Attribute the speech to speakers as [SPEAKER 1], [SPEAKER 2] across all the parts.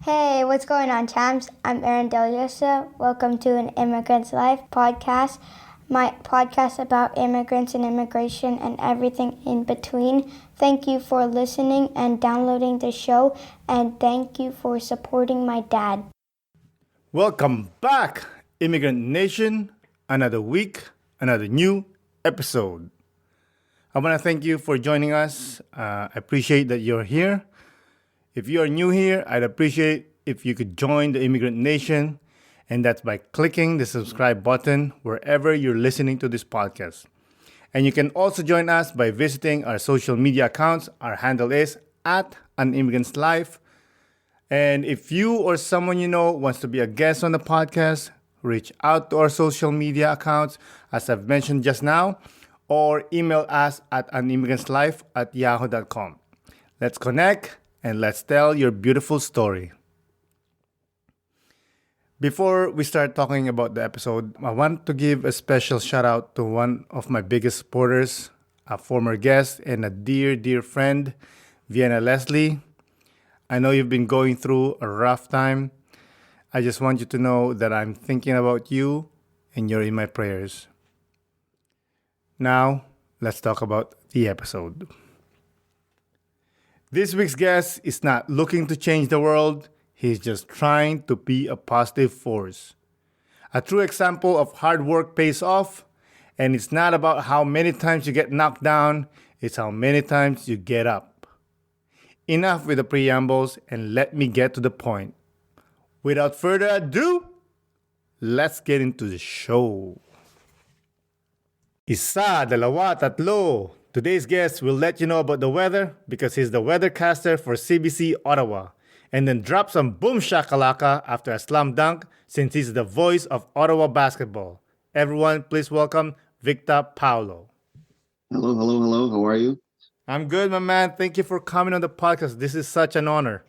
[SPEAKER 1] Hey, what's going on, champs? I'm Aaron Deliosa. Welcome to an Immigrant's Life podcast, my podcast about immigrants and immigration and everything in between. Thank you for listening and downloading the show, and thank you for supporting my dad.
[SPEAKER 2] Welcome back, Immigrant Nation. Another week, another new episode. I want to thank you for joining us. I appreciate that you're here. If you are new here, I'd appreciate if you could join the Immigrant Nation, and that's by clicking the subscribe button wherever you're listening to this podcast. And you can also join us by visiting our social media accounts. Our handle is @AnImmigrant'sLife. And if you or someone you know wants to be a guest on the podcast, reach out to our social media accounts, as I've mentioned just now, or email us at animigrantslife@yahoo.com. Let's connect and let's tell your beautiful story. Before we start talking about the episode, I want to give a special shout out to one of my biggest supporters, a former guest and a dear, dear friend, Vienna Leslie. I know you've been going through a rough time. I just want you to know that I'm thinking about you and you're in my prayers. Now, let's talk about the episode. This week's guest is not looking to change the world. He's just trying to be a positive force. A true example of hard work pays off, and it's not about how many times you get knocked down, it's how many times you get up. Enough with the preambles, and let me get to the point. Without further ado, let's get into the show. Isa, dalawa, tatlo. Today's guest will let you know about the weather because he's the weathercaster for CBC Ottawa. And then drop some boom shakalaka after a slam dunk since he's the voice of Ottawa basketball. Everyone, please welcome Vikta Paulo.
[SPEAKER 3] Hello. How are you?
[SPEAKER 2] I'm good, my man. Thank you for coming on the podcast. This is such an honor.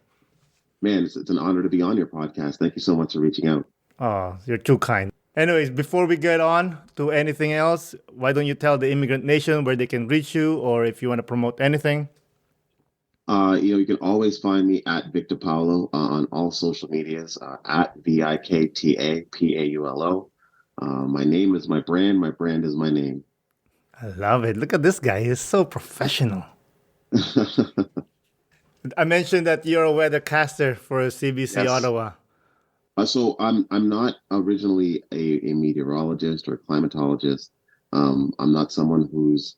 [SPEAKER 3] Man, it's an honor to be on your podcast. Thank you so much for reaching out.
[SPEAKER 2] Oh, you're too kind. Anyways, before we get on to anything else, why don't you tell the Immigrant Nation where they can reach you or if you want to promote anything?
[SPEAKER 3] You can always find me at Vikta Paulo on all social medias, at VIKTA PAULO. My name is my brand. My brand is my name.
[SPEAKER 2] I love it. Look at this guy. He's so professional. I mentioned that you're a weathercaster for CBC
[SPEAKER 3] Yes.
[SPEAKER 2] Ottawa.
[SPEAKER 3] So I'm not originally a meteorologist or a climatologist. I'm not someone who's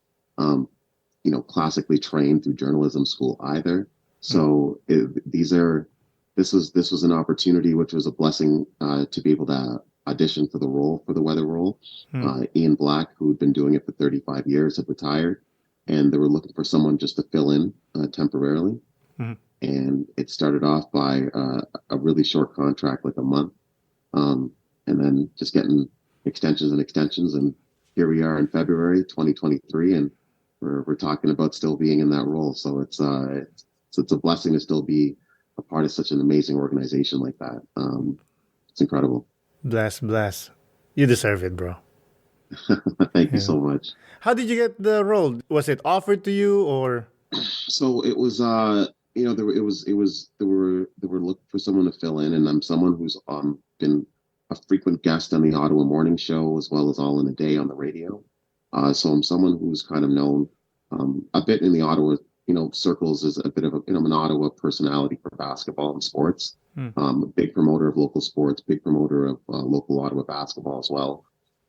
[SPEAKER 3] classically trained through journalism school either. So this was an opportunity, which was a blessing to be able to audition for the weather role. Ian Black, who had been doing it for 35 years, had retired, and they were looking for someone just to fill in temporarily. And it started off by a really short contract, like a month, and then just getting extensions. And here we are in February 2023, and we're talking about still being in that role. So it's a blessing to still be a part of such an amazing organization like that. It's incredible.
[SPEAKER 2] Bless. You deserve it, bro.
[SPEAKER 3] Thank you so much.
[SPEAKER 2] How did you get the role? Was it offered to you or?
[SPEAKER 3] So it was, they were looking for someone to fill in, and I'm someone who's been a frequent guest on the Ottawa Morning Show as well as All in a Day on the radio. So I'm someone who's kind of known a bit in the Ottawa, circles as a bit of an Ottawa personality for basketball and sports. A big promoter of local sports, big promoter of local Ottawa basketball as well.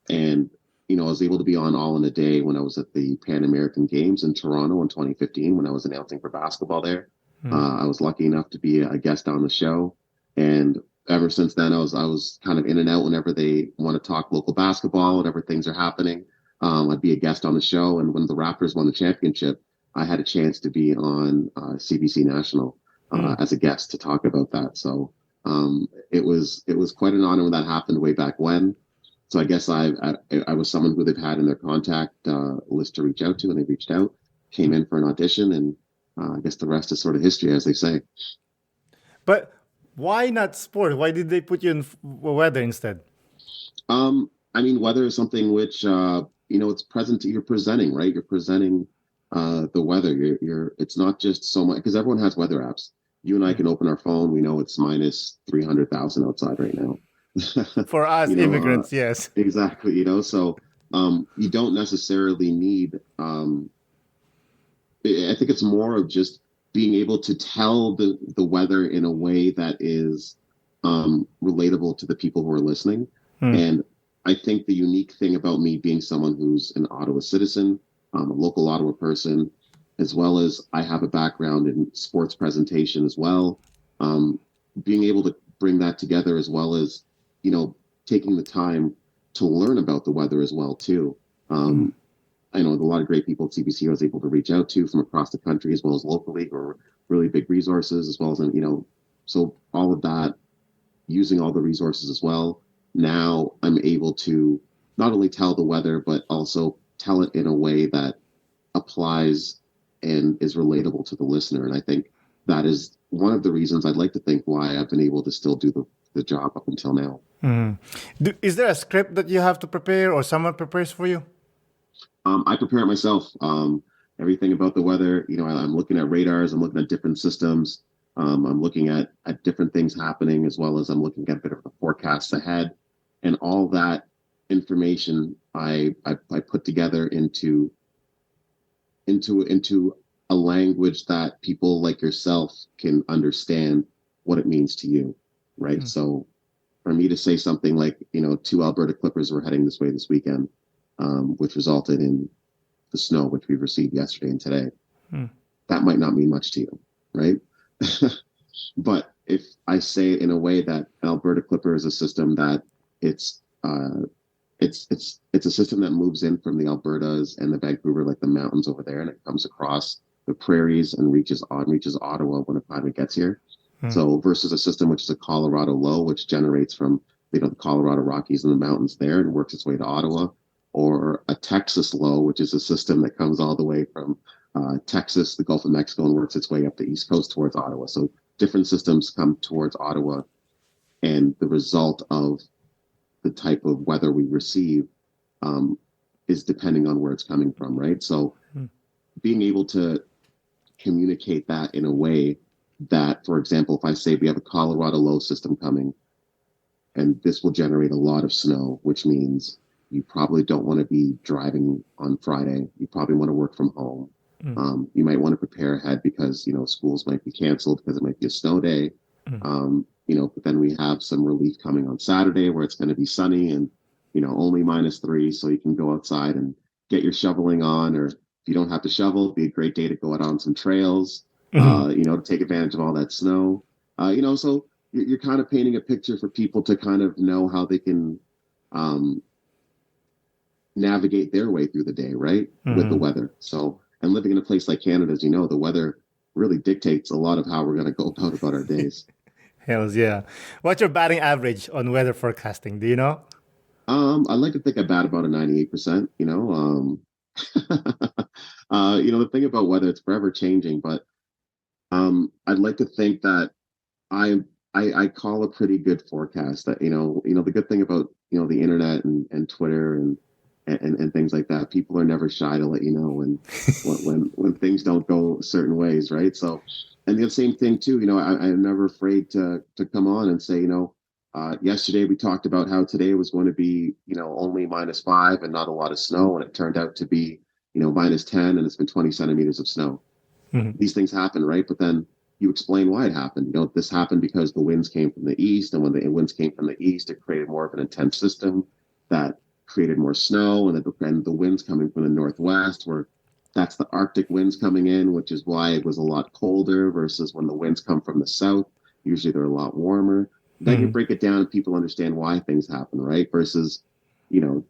[SPEAKER 3] And I was able to be on All in a Day when I was at the Pan American Games in Toronto in 2015 when I was announcing for basketball there. I was lucky enough to be a guest on the show, and ever since then, I was kind of in and out whenever they want to talk local basketball, whatever things are happening. I'd be a guest on the show, and when the Raptors won the championship, I had a chance to be on CBC National as a guest to talk about that. So it was quite an honor when that happened way back when. So I guess I was someone who they've had in their contact list to reach out to, and they reached out, came in for an audition, and I guess the rest is sort of history, as they say.
[SPEAKER 2] But why not sport? Why did they put you in weather instead?
[SPEAKER 3] Weather is something which it's present. You're presenting, right? You're presenting the weather. It's not just so much because everyone has weather apps. You and I can open our phone. We know it's minus 300,000 outside right now.
[SPEAKER 2] For us
[SPEAKER 3] you know,
[SPEAKER 2] immigrants, yes.
[SPEAKER 3] exactly. So you don't necessarily need. I think it's more of just being able to tell the weather in a way that is relatable to the people who are listening.
[SPEAKER 2] Hmm.
[SPEAKER 3] And I think the unique thing about me being someone who's an Ottawa citizen, a local Ottawa person, as well as I have a background in sports presentation as well, um, being able to bring that together as well as, taking the time to learn about the weather as well too.
[SPEAKER 2] Hmm.
[SPEAKER 3] I know a lot of great people at CBC I was able to reach out to from across the country as well as locally, who are really big resources as well as, so all of that, using all the resources as well. Now I'm able to not only tell the weather, but also tell it in a way that applies and is relatable to the listener. And I think that is one of the reasons I'd like to think why I've been able to still do the job up until now.
[SPEAKER 2] Hmm. Is there a script that you have to prepare or someone prepares for you?
[SPEAKER 3] I prepare it myself. Everything about the weather, I'm looking at radars, I'm looking at different systems. I'm looking at different things happening, as well as I'm looking at a bit of the forecasts ahead, and all that information I put together into a language that people like yourself can understand what it means to you, right?
[SPEAKER 2] Hmm.
[SPEAKER 3] So for me to say something like, two Alberta Clippers were heading this way this weekend, which resulted in the snow, which we received yesterday and today,
[SPEAKER 2] Hmm.
[SPEAKER 3] that might not mean much to you, right? But if I say it in a way that Alberta Clipper is a system that it's a system that moves in from the Albertas and the Vancouver, like the mountains over there, and it comes across the prairies and reaches Ottawa when the time it gets here.
[SPEAKER 2] Hmm.
[SPEAKER 3] So versus a system which is a Colorado low, which generates from the Colorado Rockies and the mountains there and works its way to Ottawa, or a Texas low, which is a system that comes all the way from Texas, the Gulf of Mexico, and works its way up the East Coast towards Ottawa. So different systems come towards Ottawa, and the result of the type of weather we receive is depending on where it's coming from, right? So
[SPEAKER 2] Hmm.
[SPEAKER 3] being able to communicate that in a way that, for example, if I say we have a Colorado low system coming, and this will generate a lot of snow, which means you probably don't want to be driving on Friday. You probably want to work from home.
[SPEAKER 2] Hmm.
[SPEAKER 3] You might want to prepare ahead because, schools might be canceled because it might be a snow day.
[SPEAKER 2] Hmm.
[SPEAKER 3] But then we have some relief coming on Saturday where it's going to be sunny and, only -3. So you can go outside and get your shoveling on, or if you don't have to shovel, it'd be a great day to go out on some trails,
[SPEAKER 2] Hmm.
[SPEAKER 3] to take advantage of all that snow. So you're kind of painting a picture for people to kind of know how they can um, navigate their way through the day, right? With the
[SPEAKER 2] Hmm.
[SPEAKER 3] weather. So, and living in a place like Canada, as you know, the weather really dictates a lot of how we're going to go about our days.
[SPEAKER 2] Hells yeah. What's your batting average on weather forecasting? Do you know?
[SPEAKER 3] I like to think I bat about a 98%, the thing about weather, it's forever changing, but I'd like to think that I I call a pretty good forecast. That the good thing about the internet and Twitter and things like that, people are never shy to let you know when things don't go certain ways, right? So, and the same thing too. I'm never afraid to come on and say, yesterday we talked about how today was going to be only -5 and not a lot of snow, and it turned out to be -10, and it's been 20 centimeters of snow.
[SPEAKER 2] Hmm.
[SPEAKER 3] These things happen, right? But then you explain why it happened. This happened because the winds came from the east, and when the winds came from the east, it created more of an intense system that created more snow, and the winds coming from the northwest, where that's the Arctic winds coming in, which is why it was a lot colder versus when the winds come from the south. Usually they're a lot warmer. Then you
[SPEAKER 2] Hmm.
[SPEAKER 3] break it down and people understand why things happen, right? Versus,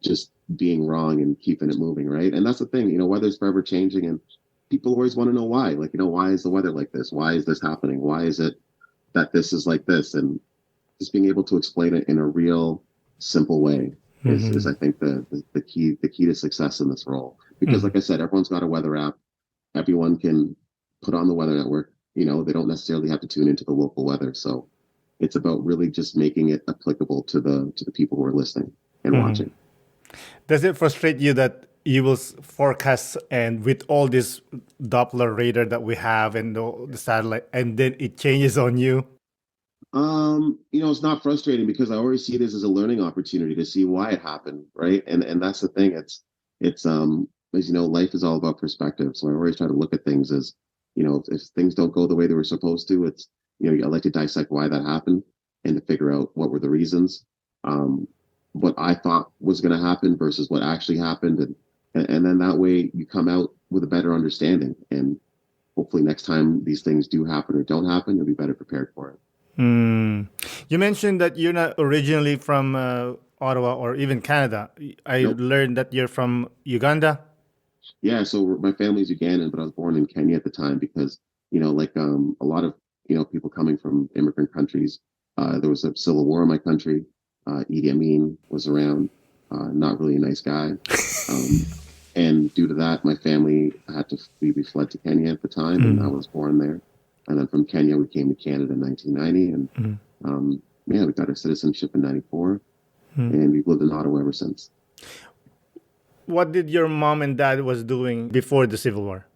[SPEAKER 3] just being wrong and keeping it moving, right? And that's the thing, weather's forever changing, and people always want to know why. Like, why is the weather like this? Why is this happening? Why is it that this is like this? And just being able to explain it in a real simple way is
[SPEAKER 2] Hmm.
[SPEAKER 3] I think the key to success in this role. Because
[SPEAKER 2] Hmm.
[SPEAKER 3] like I said, everyone's got a weather app. Everyone can put on the weather network. They don't necessarily have to tune into the local weather. So it's about really just making it applicable to the people who are listening and
[SPEAKER 2] Hmm.
[SPEAKER 3] watching.
[SPEAKER 2] Does it frustrate you that evil forecasts and with all this Doppler radar that we have and the satellite, and then it changes on you?
[SPEAKER 3] It's not frustrating because I always see this as a learning opportunity to see why it happened, right? And that's the thing. It's as you know, life is all about perspective. So I always try to look at things as, if things don't go the way they were supposed to, it's I like to dissect why that happened and to figure out what were the reasons. What I thought was going to happen versus what actually happened, and then that way you come out with a better understanding, and hopefully next time these things do happen or don't happen, you'll be better prepared for it.
[SPEAKER 2] You mentioned that you're not originally from Ottawa or even Canada. I
[SPEAKER 3] Nope.
[SPEAKER 2] learned that you're from Uganda.
[SPEAKER 3] Yeah, so my family's Ugandan, but I was born in Kenya at the time because, a lot of, people coming from immigrant countries, there was a civil war in my country. Idi Amin was around, not really a nice guy. Um, and due to that, my family we fled to Kenya at the time, and I was born there. And then from Kenya, we came to Canada in 1990, and we got our citizenship in 94, and we've lived in Ottawa ever since.
[SPEAKER 2] What did your mom and dad was doing before the Civil War?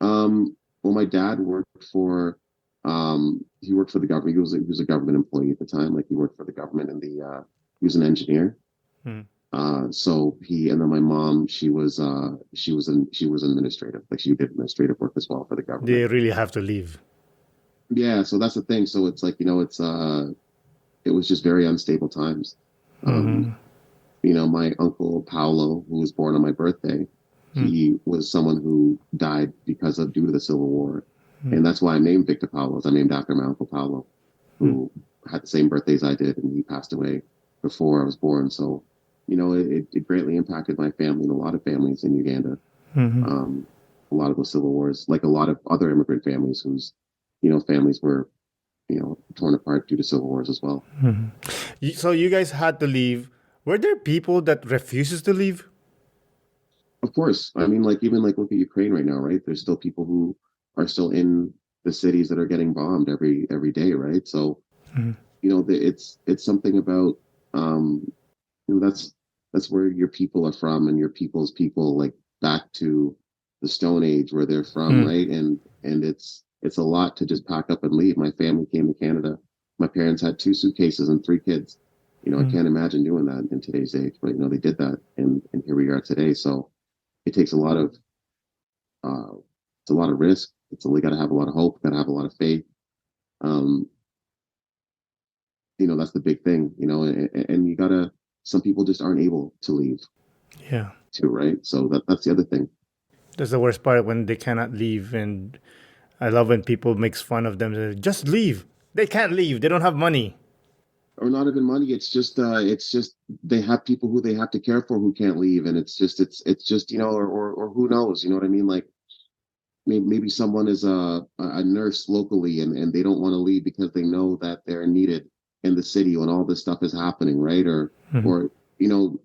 [SPEAKER 3] Well, my dad worked for he worked for the government. He was a government employee at the time. Like he worked for the government and he was an engineer. So and then my mom, she was administrative. Like she did administrative work as well for the government.
[SPEAKER 2] They really have to leave.
[SPEAKER 3] Yeah, so that's the thing. So it's like, it was just very unstable times. My uncle Paulo, who was born on my birthday, he was someone who died due to the Civil War. And that's why I'm named Vikta Paulo. I'm named after my uncle Paulo, who had the same birthday as I did, and he passed away before I was born. So, it greatly impacted my family and a lot of families in Uganda. A lot of those civil wars, like a lot of other immigrant families whose, families were, torn apart due to civil wars as well.
[SPEAKER 2] So you guys had to leave. Were there people that refuses to leave?
[SPEAKER 3] Of course. I mean, even look at Ukraine right now, right? There's still people who are still in the cities that are getting bombed every day, right? So, it's something about that's where your people are from, and your people's people, like back to the Stone Age where they're from, right? And it's a lot to just pack up and leave. My family came to Canada. My parents had 2 suitcases and 3 kids. I can't imagine doing that in today's age, but they did that, and here we are today. So it takes a lot of it's a lot of risk. We got to have a lot of hope, got to have a lot of faith. That's the big thing, and you gotta. Some people just aren't able to leave.
[SPEAKER 2] Yeah.
[SPEAKER 3] Too, right? So that's the other thing.
[SPEAKER 2] That's the worst part, when they cannot leave, and I love when people makes fun of them. They're, just leave. They can't leave. They don't have money.
[SPEAKER 3] Or not even money. It's just they have people who they have to care for who can't leave, and it's just or who knows, you know what I mean? Like maybe someone is a nurse locally, and they don't want to leave because they know that they're needed in the city when all this stuff is happening, right? Or a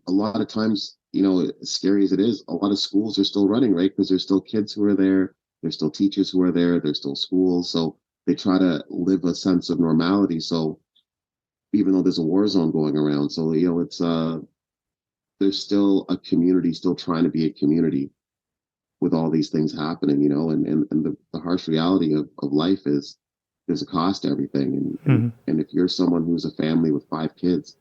[SPEAKER 3] lot of times, as scary as it is, a lot of schools are still running, right? Because there's still kids who are there, there's still teachers who are there, there's still schools, so they try to live a sense of normality. So even though there's a war zone going around, so it's there's still a community still trying to be a community with all these things happening, and the harsh reality of life is there's a cost to everything, and if you're someone who's a family with 5 kids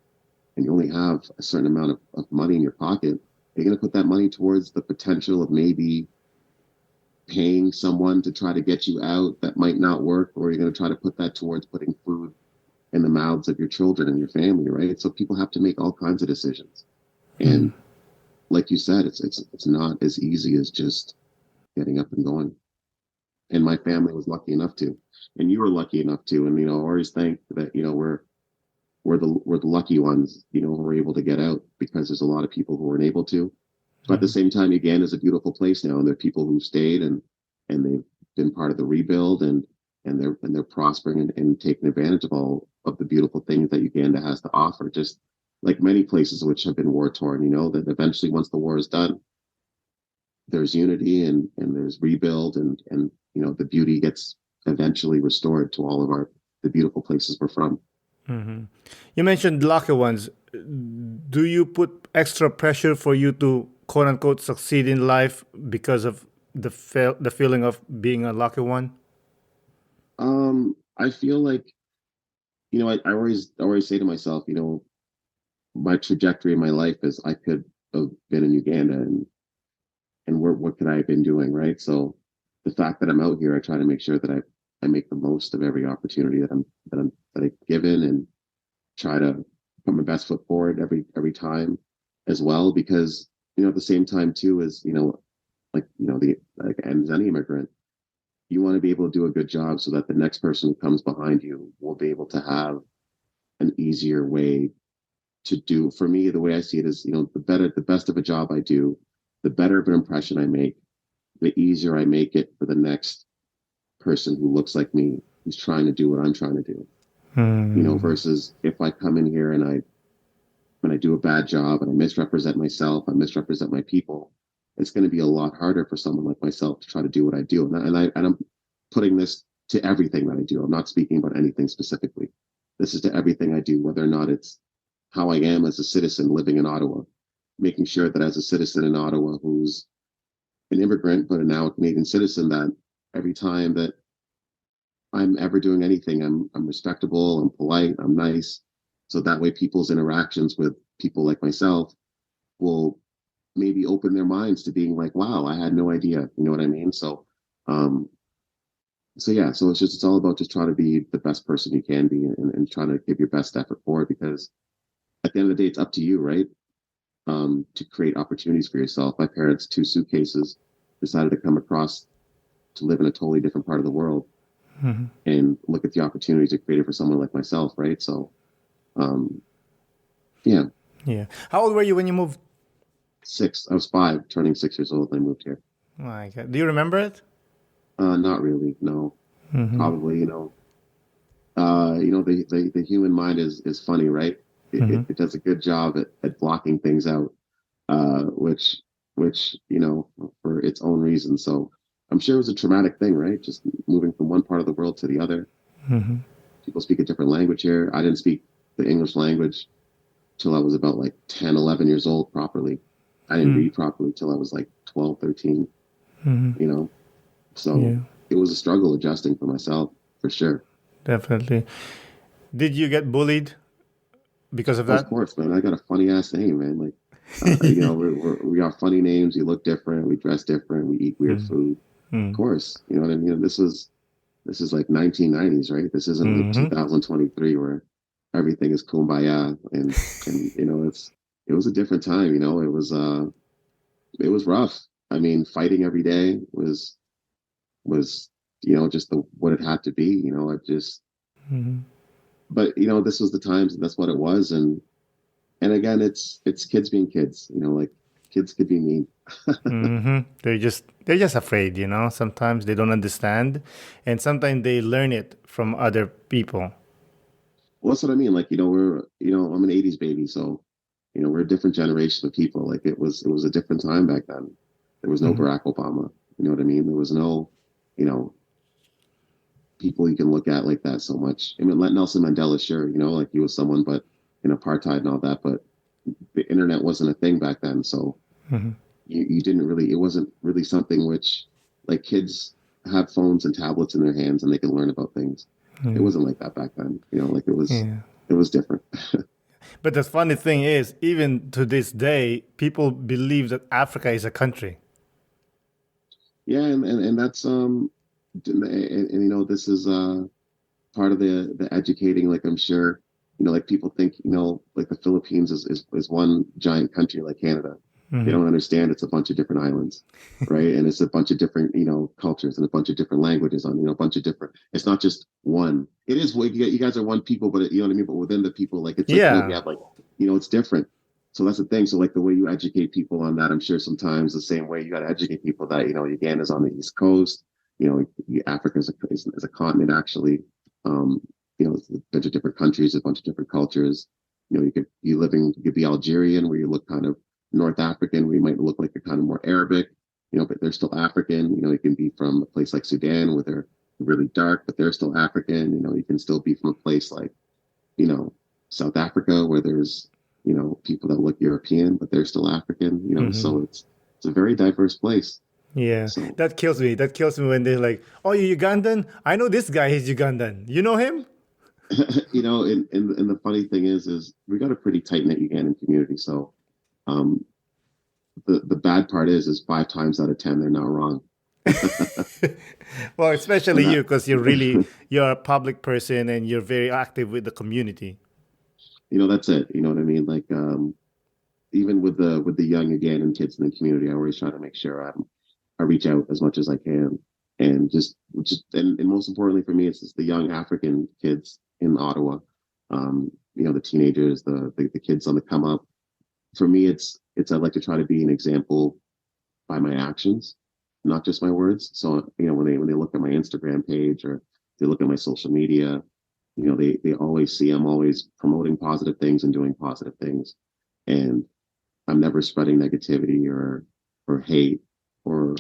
[SPEAKER 3] and you only have a certain amount of money in your pocket, you're going to put that money towards the potential of maybe paying someone to try to get you out that might not work, or you're going to try to put that towards putting food in the mouths of your children and your family, right? So people have to make all kinds of decisions. And like you said, it's not as easy as just getting up and going. And my family was lucky enough to, and you were lucky enough to, and I always think that we're the lucky ones, who were able to get out, because there's a lot of people who weren't able to. But at the same time, Uganda is a beautiful place now, and there are people who stayed and they've been part of the rebuild, and they're prospering and taking advantage of all of the beautiful things that Uganda has to offer. Just like many places which have been war torn, that eventually once the war is done, there's unity and there's rebuild, and the beauty gets eventually restored to all of the beautiful places we're from.
[SPEAKER 2] You mentioned lucky ones. Do you put extra pressure for you to quote unquote succeed in life because of the feeling of being a lucky one?
[SPEAKER 3] I feel like, I always say to myself, my trajectory in my life is I could have been in Uganda, and what could I have been doing, right? So the fact that I'm out here, I try to make sure that I make the most of every opportunity that I'm given, and try to put my best foot forward every time as well, because at the same time too is, the like as any immigrant, you want to be able to do a good job so that the next person who comes behind you will be able to have an easier way to do. For me, the way I see it is, the best of a job I do, the better of an impression I make, the easier I make it for the next person who looks like me, who's trying to do what I'm trying to do. Versus if I come in here and I do a bad job and I misrepresent myself, I misrepresent my people, it's going to be a lot harder for someone like myself to try to do what I do. And I'm putting this to everything that I do. I'm not speaking about anything specifically. This is to everything I do, whether or not it's how I am as a citizen living in Ottawa, making sure that as a citizen in Ottawa who's an immigrant, but now a Canadian citizen, that every time that I'm ever doing anything, I'm respectable, I'm polite, I'm nice. So that way people's interactions with people like myself will maybe open their minds to being like, wow, I had no idea. You know what I mean? Um, so it's all about just trying to be the best person you can be, and trying to give your best effort for it, because at the end of the day, it's up to you, right? To create opportunities for yourself. My parents, two suitcases, decided to come across to live in a totally different part of the world, and look at the opportunities it created for someone like myself, right? So, yeah.
[SPEAKER 2] Yeah. How old were you when you moved?
[SPEAKER 3] 6. I was 5, turning 6 years old when I moved here.
[SPEAKER 2] Oh my God. Do you remember it?
[SPEAKER 3] Not really, no. Probably, the human mind is funny, right? It does a good job at blocking things out, which for its own reasons. So I'm sure it was a traumatic thing, right? Just moving from one part of the world to the other. People speak a different language here. I didn't speak the English language till I was about like 10, 11 years old properly. I didn't read properly till I was like 12, 13, So
[SPEAKER 2] Yeah,
[SPEAKER 3] it was a struggle adjusting for myself, for sure.
[SPEAKER 2] definitely. Did you get bullied because of
[SPEAKER 3] Oh, of
[SPEAKER 2] that?
[SPEAKER 3] course, man. I got a funny ass name, man. Like, we got funny names. We look different. We dress different. We eat weird food. Of course, you know what I mean. This is like 1990s, right? This isn't like 2023 where everything is kumbaya, and it was a different time. It was rough. I mean, fighting every day was just what it had to be. It just. But this was the times, and that's what it was. And again, it's kids being kids. Like, kids could be mean.
[SPEAKER 2] They're just afraid, Sometimes they don't understand, and sometimes they learn it from other people.
[SPEAKER 3] Well, that's what I mean. Like, I'm an '80s baby, so we're a different generation of people. Like, it was a different time back then. There was no Barack Obama. You know what I mean? There was no, you know, people you can look at like that so much. I mean, let Nelson Mandela, sure, like he was someone, but in apartheid and all that, but the internet wasn't a thing back then. So you didn't really, it wasn't really something which, like, kids have phones and tablets in their hands and they can learn about things. It wasn't like that back then, like
[SPEAKER 2] Yeah.
[SPEAKER 3] it was different.
[SPEAKER 2] But the funny thing is, even to this day, people believe that Africa is a country.
[SPEAKER 3] Yeah. And that's, this is, part of the educating, like, I'm sure, like, people think, like the Philippines is one giant country like Canada. They don't understand it's a bunch of different islands, right? And it's a bunch of different, cultures and a bunch of different languages on, a bunch of different, it's not just one. It is, well, you guys are one people, but you know what I mean? But within the people, like, it's like, we
[SPEAKER 2] Yeah.
[SPEAKER 3] have, like, it's different. So that's the thing. So, like, the way you educate people on that, I'm sure sometimes the same way you got to educate people that, Uganda's on the East Coast, Africa is a continent, actually. Um, it's a bunch of different countries, a bunch of different cultures. You could be Algerian, where you look kind of North African, where you might look like you're kind of more Arabic, but they're still African. You can be from a place like Sudan, where they're really dark, but they're still African. You can still be from a place like, South Africa, where there's, people that look European, but they're still African,
[SPEAKER 2] Hmm.
[SPEAKER 3] so it's a very diverse place.
[SPEAKER 2] Yeah,
[SPEAKER 3] So,
[SPEAKER 2] that kills me. That kills me when they're like, "Oh, you Ugandan? I know this guy. He's Ugandan. You know him?"
[SPEAKER 3] and the funny thing is we got a pretty tight knit Ugandan community. So, um, the bad part is 5 times out of 10 they're not wrong.
[SPEAKER 2] Well, especially
[SPEAKER 3] And
[SPEAKER 2] you,
[SPEAKER 3] that,
[SPEAKER 2] because you're a public person and you're very active with the community.
[SPEAKER 3] that's it. You know what I mean? Like, even with the young Ugandan kids in the community, I always try to make sure I reach out as much as I can, and and most importantly for me, it's just the young African kids in Ottawa. The teenagers, the kids on the come up. For me, it's I like to try to be an example by my actions, not just my words. So when they look at my Instagram page or they look at my social media, they always see I'm always promoting positive things and doing positive things, and I'm never spreading negativity or hate or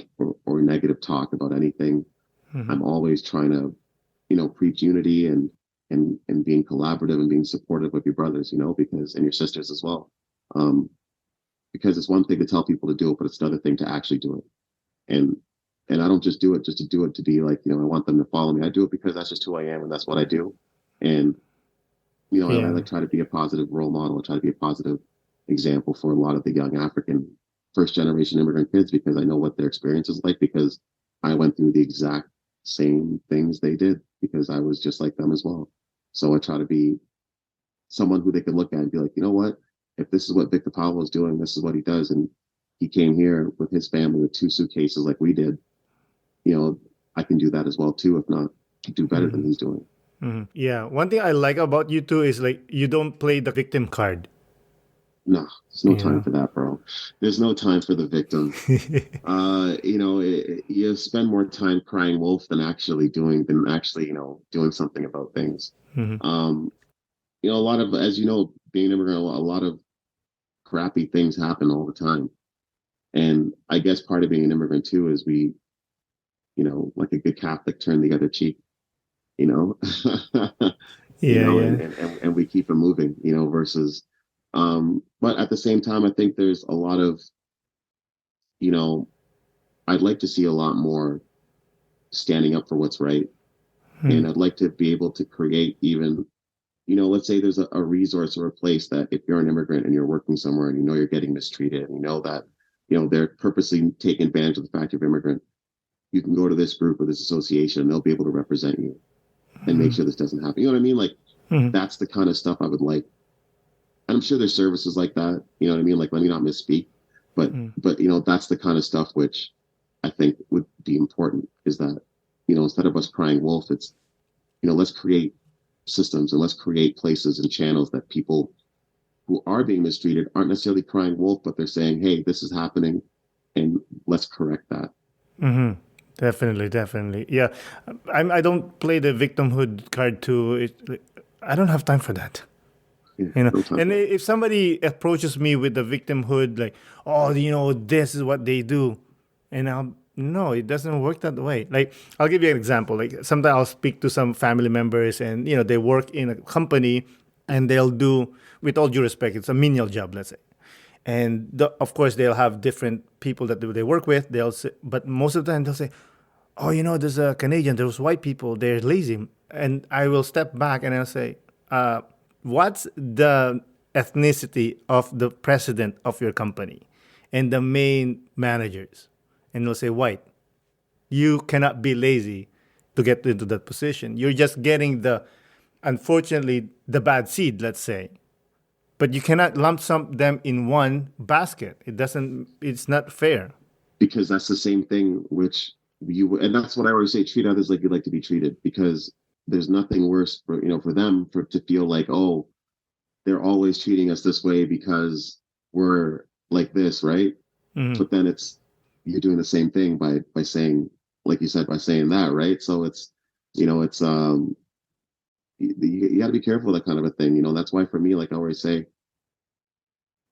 [SPEAKER 3] negative talk about anything.
[SPEAKER 2] Hmm.
[SPEAKER 3] I'm always trying to, preach unity and being collaborative and being supportive of your brothers, because and your sisters as well. Um, because it's one thing to tell people to do it, but it's another thing to actually do it. And and I don't just do it just to do it to be like, I want them to follow me. I do it because that's just who I am and that's what I do. And I
[SPEAKER 2] Yeah.
[SPEAKER 3] like try to be a positive role model. I try to be a positive example for a lot of the young African first generation immigrant kids because I know what their experience is like because I went through the exact same things they did because I was just like them as well. So I try to be someone who they can look at and be like, you know what? If this is what Vikta Paulo is doing, this is what he does. And he came here with his family with 2 suitcases like we did, you know, I can do that as well too, if not do better than he's doing.
[SPEAKER 2] Yeah. One thing I like about you too is like you don't play the victim card.
[SPEAKER 3] No, there's no
[SPEAKER 2] You
[SPEAKER 3] time
[SPEAKER 2] know.
[SPEAKER 3] for that, bro. There's no time for the victim. You spend more time crying wolf than actually, doing something about things.
[SPEAKER 2] Hmm.
[SPEAKER 3] Um, a lot of, as you know, being an immigrant, a lot of crappy things happen all the time. And I guess part of being an immigrant too is we, like a good Catholic, turn the other cheek, you know,
[SPEAKER 2] Yeah. Yeah.
[SPEAKER 3] and we keep it moving, versus, but at the same time, I think there's a lot of, you know, I'd like to see a lot more standing up for what's right.
[SPEAKER 2] Hmm.
[SPEAKER 3] And I'd like to be able to create even, let's say there's a resource or a place that if you're an immigrant and you're working somewhere and you're getting mistreated and that, they're purposely taking advantage of the fact you're immigrant, you can go to this group or this association and they'll be able to represent you and make sure this doesn't happen. You know what I mean? Like
[SPEAKER 2] Hmm.
[SPEAKER 3] that's the kind of stuff I would like. And I'm sure there's services like that. You know what I mean? Like let me not misspeak, but
[SPEAKER 2] Hmm.
[SPEAKER 3] that's the kind of stuff which I think would be important is that, instead of us crying wolf, it's, let's create systems and let's create places and channels that people who are being mistreated aren't necessarily crying wolf, but they're saying, hey, this is happening and let's correct that.
[SPEAKER 2] Hmm. Definitely, definitely. Yeah, I don't play the victimhood card too. I don't have time for that.
[SPEAKER 3] Yeah,
[SPEAKER 2] You know,
[SPEAKER 3] no time
[SPEAKER 2] and
[SPEAKER 3] for that.
[SPEAKER 2] if somebody approaches me with the victimhood, like, oh, this is what they do, and I'll no, it doesn't work that way. Like, I'll give you an example. Like, sometimes I'll speak to some family members, and they work in a company, and they'll do, with all due respect, it's a menial job, let's say, and of course they'll have different people that they work with. They'll say, but most of the time they'll say, oh, there's a Canadian, there's white people, they're lazy. And I will step back and I'll say, what's the ethnicity of the president of your company and the main managers? And they'll say, white. You cannot be lazy to get into that position. You're just getting unfortunately, the bad seed, let's say. But you cannot lump sum them in one basket. It's not fair.
[SPEAKER 3] Because that's the same thing which and that's what I always say, treat others like you'd like to be treated, because there's nothing worse for, for them to feel like, oh, they're always treating us this way because we're like this, right?
[SPEAKER 2] Hmm.
[SPEAKER 3] But then you're doing the same thing by saying, like you said, by saying that, right? So it's you got to be careful of that kind of a thing. That's why for me, like I always say,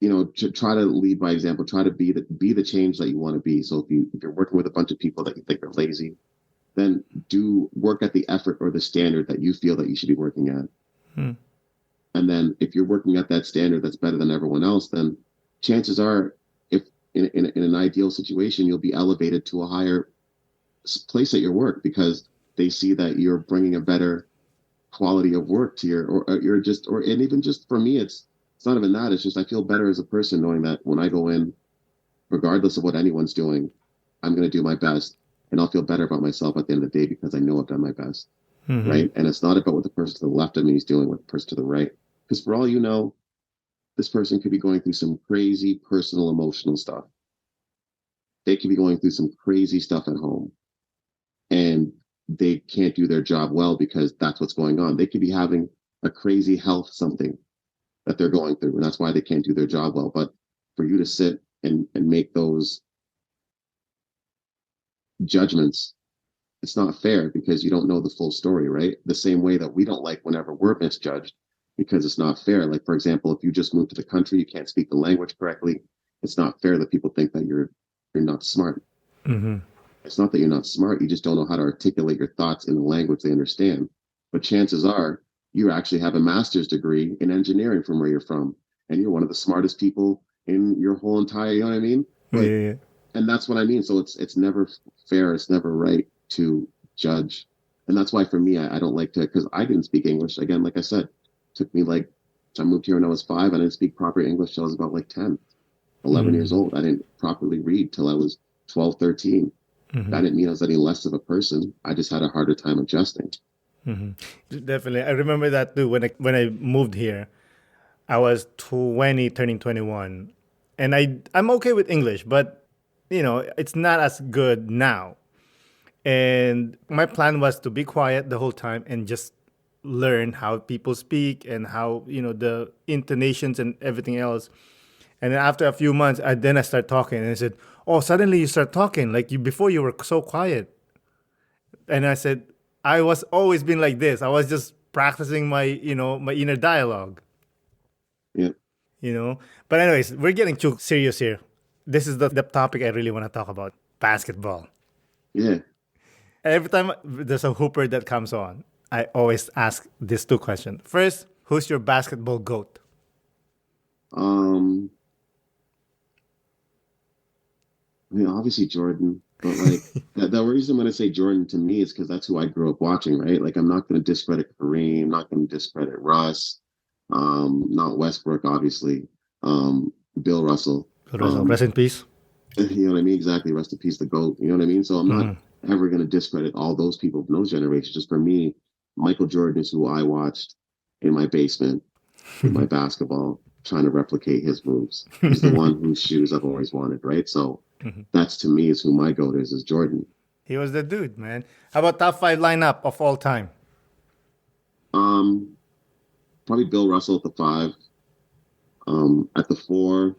[SPEAKER 3] to try to lead by example, try to be the change that you want to be. So if you're working with a bunch of people that you think are lazy, then do work at the effort or the standard that you feel that you should be working at. And then if you're working at that standard that's better than everyone else, then chances are, if in an ideal situation, you'll be elevated to a higher place at your work because they see that you're bringing a better quality of work to your, or you're just, or, and even just for me, it's not even that. It's just I feel better as a person knowing that when I go in, regardless of what anyone's doing, I'm going to do my best, and I'll feel better about myself at the end of the day because I know I've done my best. Right. And it's not about what the person to the left of me is doing, what the person to the right. Because for all you know, this person could be going through some crazy personal emotional stuff. They could be going through some crazy stuff at home, and they can't do their job well because that's what's going on. They could be having a crazy health something that they're going through, and that's why they can't do their job well. But for you to sit and make those judgments, it's not fair because you don't know the full story, right? The same way that we don't like whenever we're misjudged because it's not fair. Like, for example, if you just moved to the country, you can't speak the language correctly. It's not fair that people think that you're not smart. It's not that you're not smart. You just don't know how to articulate your thoughts in the language they understand. But chances are you actually have a master's degree in engineering from where you're from, and you're one of the smartest people in your whole entire, you know what I mean? But, and that's what I mean. So it's never fair. It's never right to judge. And that's why for me, I don't like to, because I didn't speak English. Again, like I said, it took me like, I moved here when I was 5. I didn't speak proper English till I was about like 10, 11 years old. I didn't properly read till I was 12, 13. That didn't mean I was any less of a person. I just had a harder time adjusting.
[SPEAKER 2] Definitely. I remember that too. When I moved here, I was 20, turning 21. And I'm okay with English, but it's not as good now. And my plan was to be quiet the whole time and just learn how people speak and how, the intonations and everything else. And then after a few months, I start talking, and I said, "Oh, suddenly you start talking like before you were so quiet." And I said, "I was always been like this. I was just practicing my inner dialogue."
[SPEAKER 3] Yeah.
[SPEAKER 2] But anyways, we're getting too serious here. This is the topic I really want to talk about: basketball.
[SPEAKER 3] Yeah.
[SPEAKER 2] Every time there's a hooper that comes on, I always ask these 2 questions. First, who's your basketball GOAT?
[SPEAKER 3] I mean, obviously Jordan, but like the reason when I say Jordan to me is because that's who I grew up watching, right? Like I'm not going to discredit Kareem, not going to discredit Russ, not Westbrook, obviously, Bill Russell.
[SPEAKER 2] Rest in peace.
[SPEAKER 3] You know what I mean? Exactly. Rest in peace, the GOAT. You know what I mean? So I'm not ever going to discredit all those people from those generations. Just for me, Michael Jordan is who I watched in my basement, in my basketball, trying to replicate his moves. He's the one whose shoes I've always wanted, right? So that's to me is who my GOAT is Jordan.
[SPEAKER 2] He was the dude, man. How about top 5 lineup of all time?
[SPEAKER 3] Probably Bill Russell at the 5. At the 4,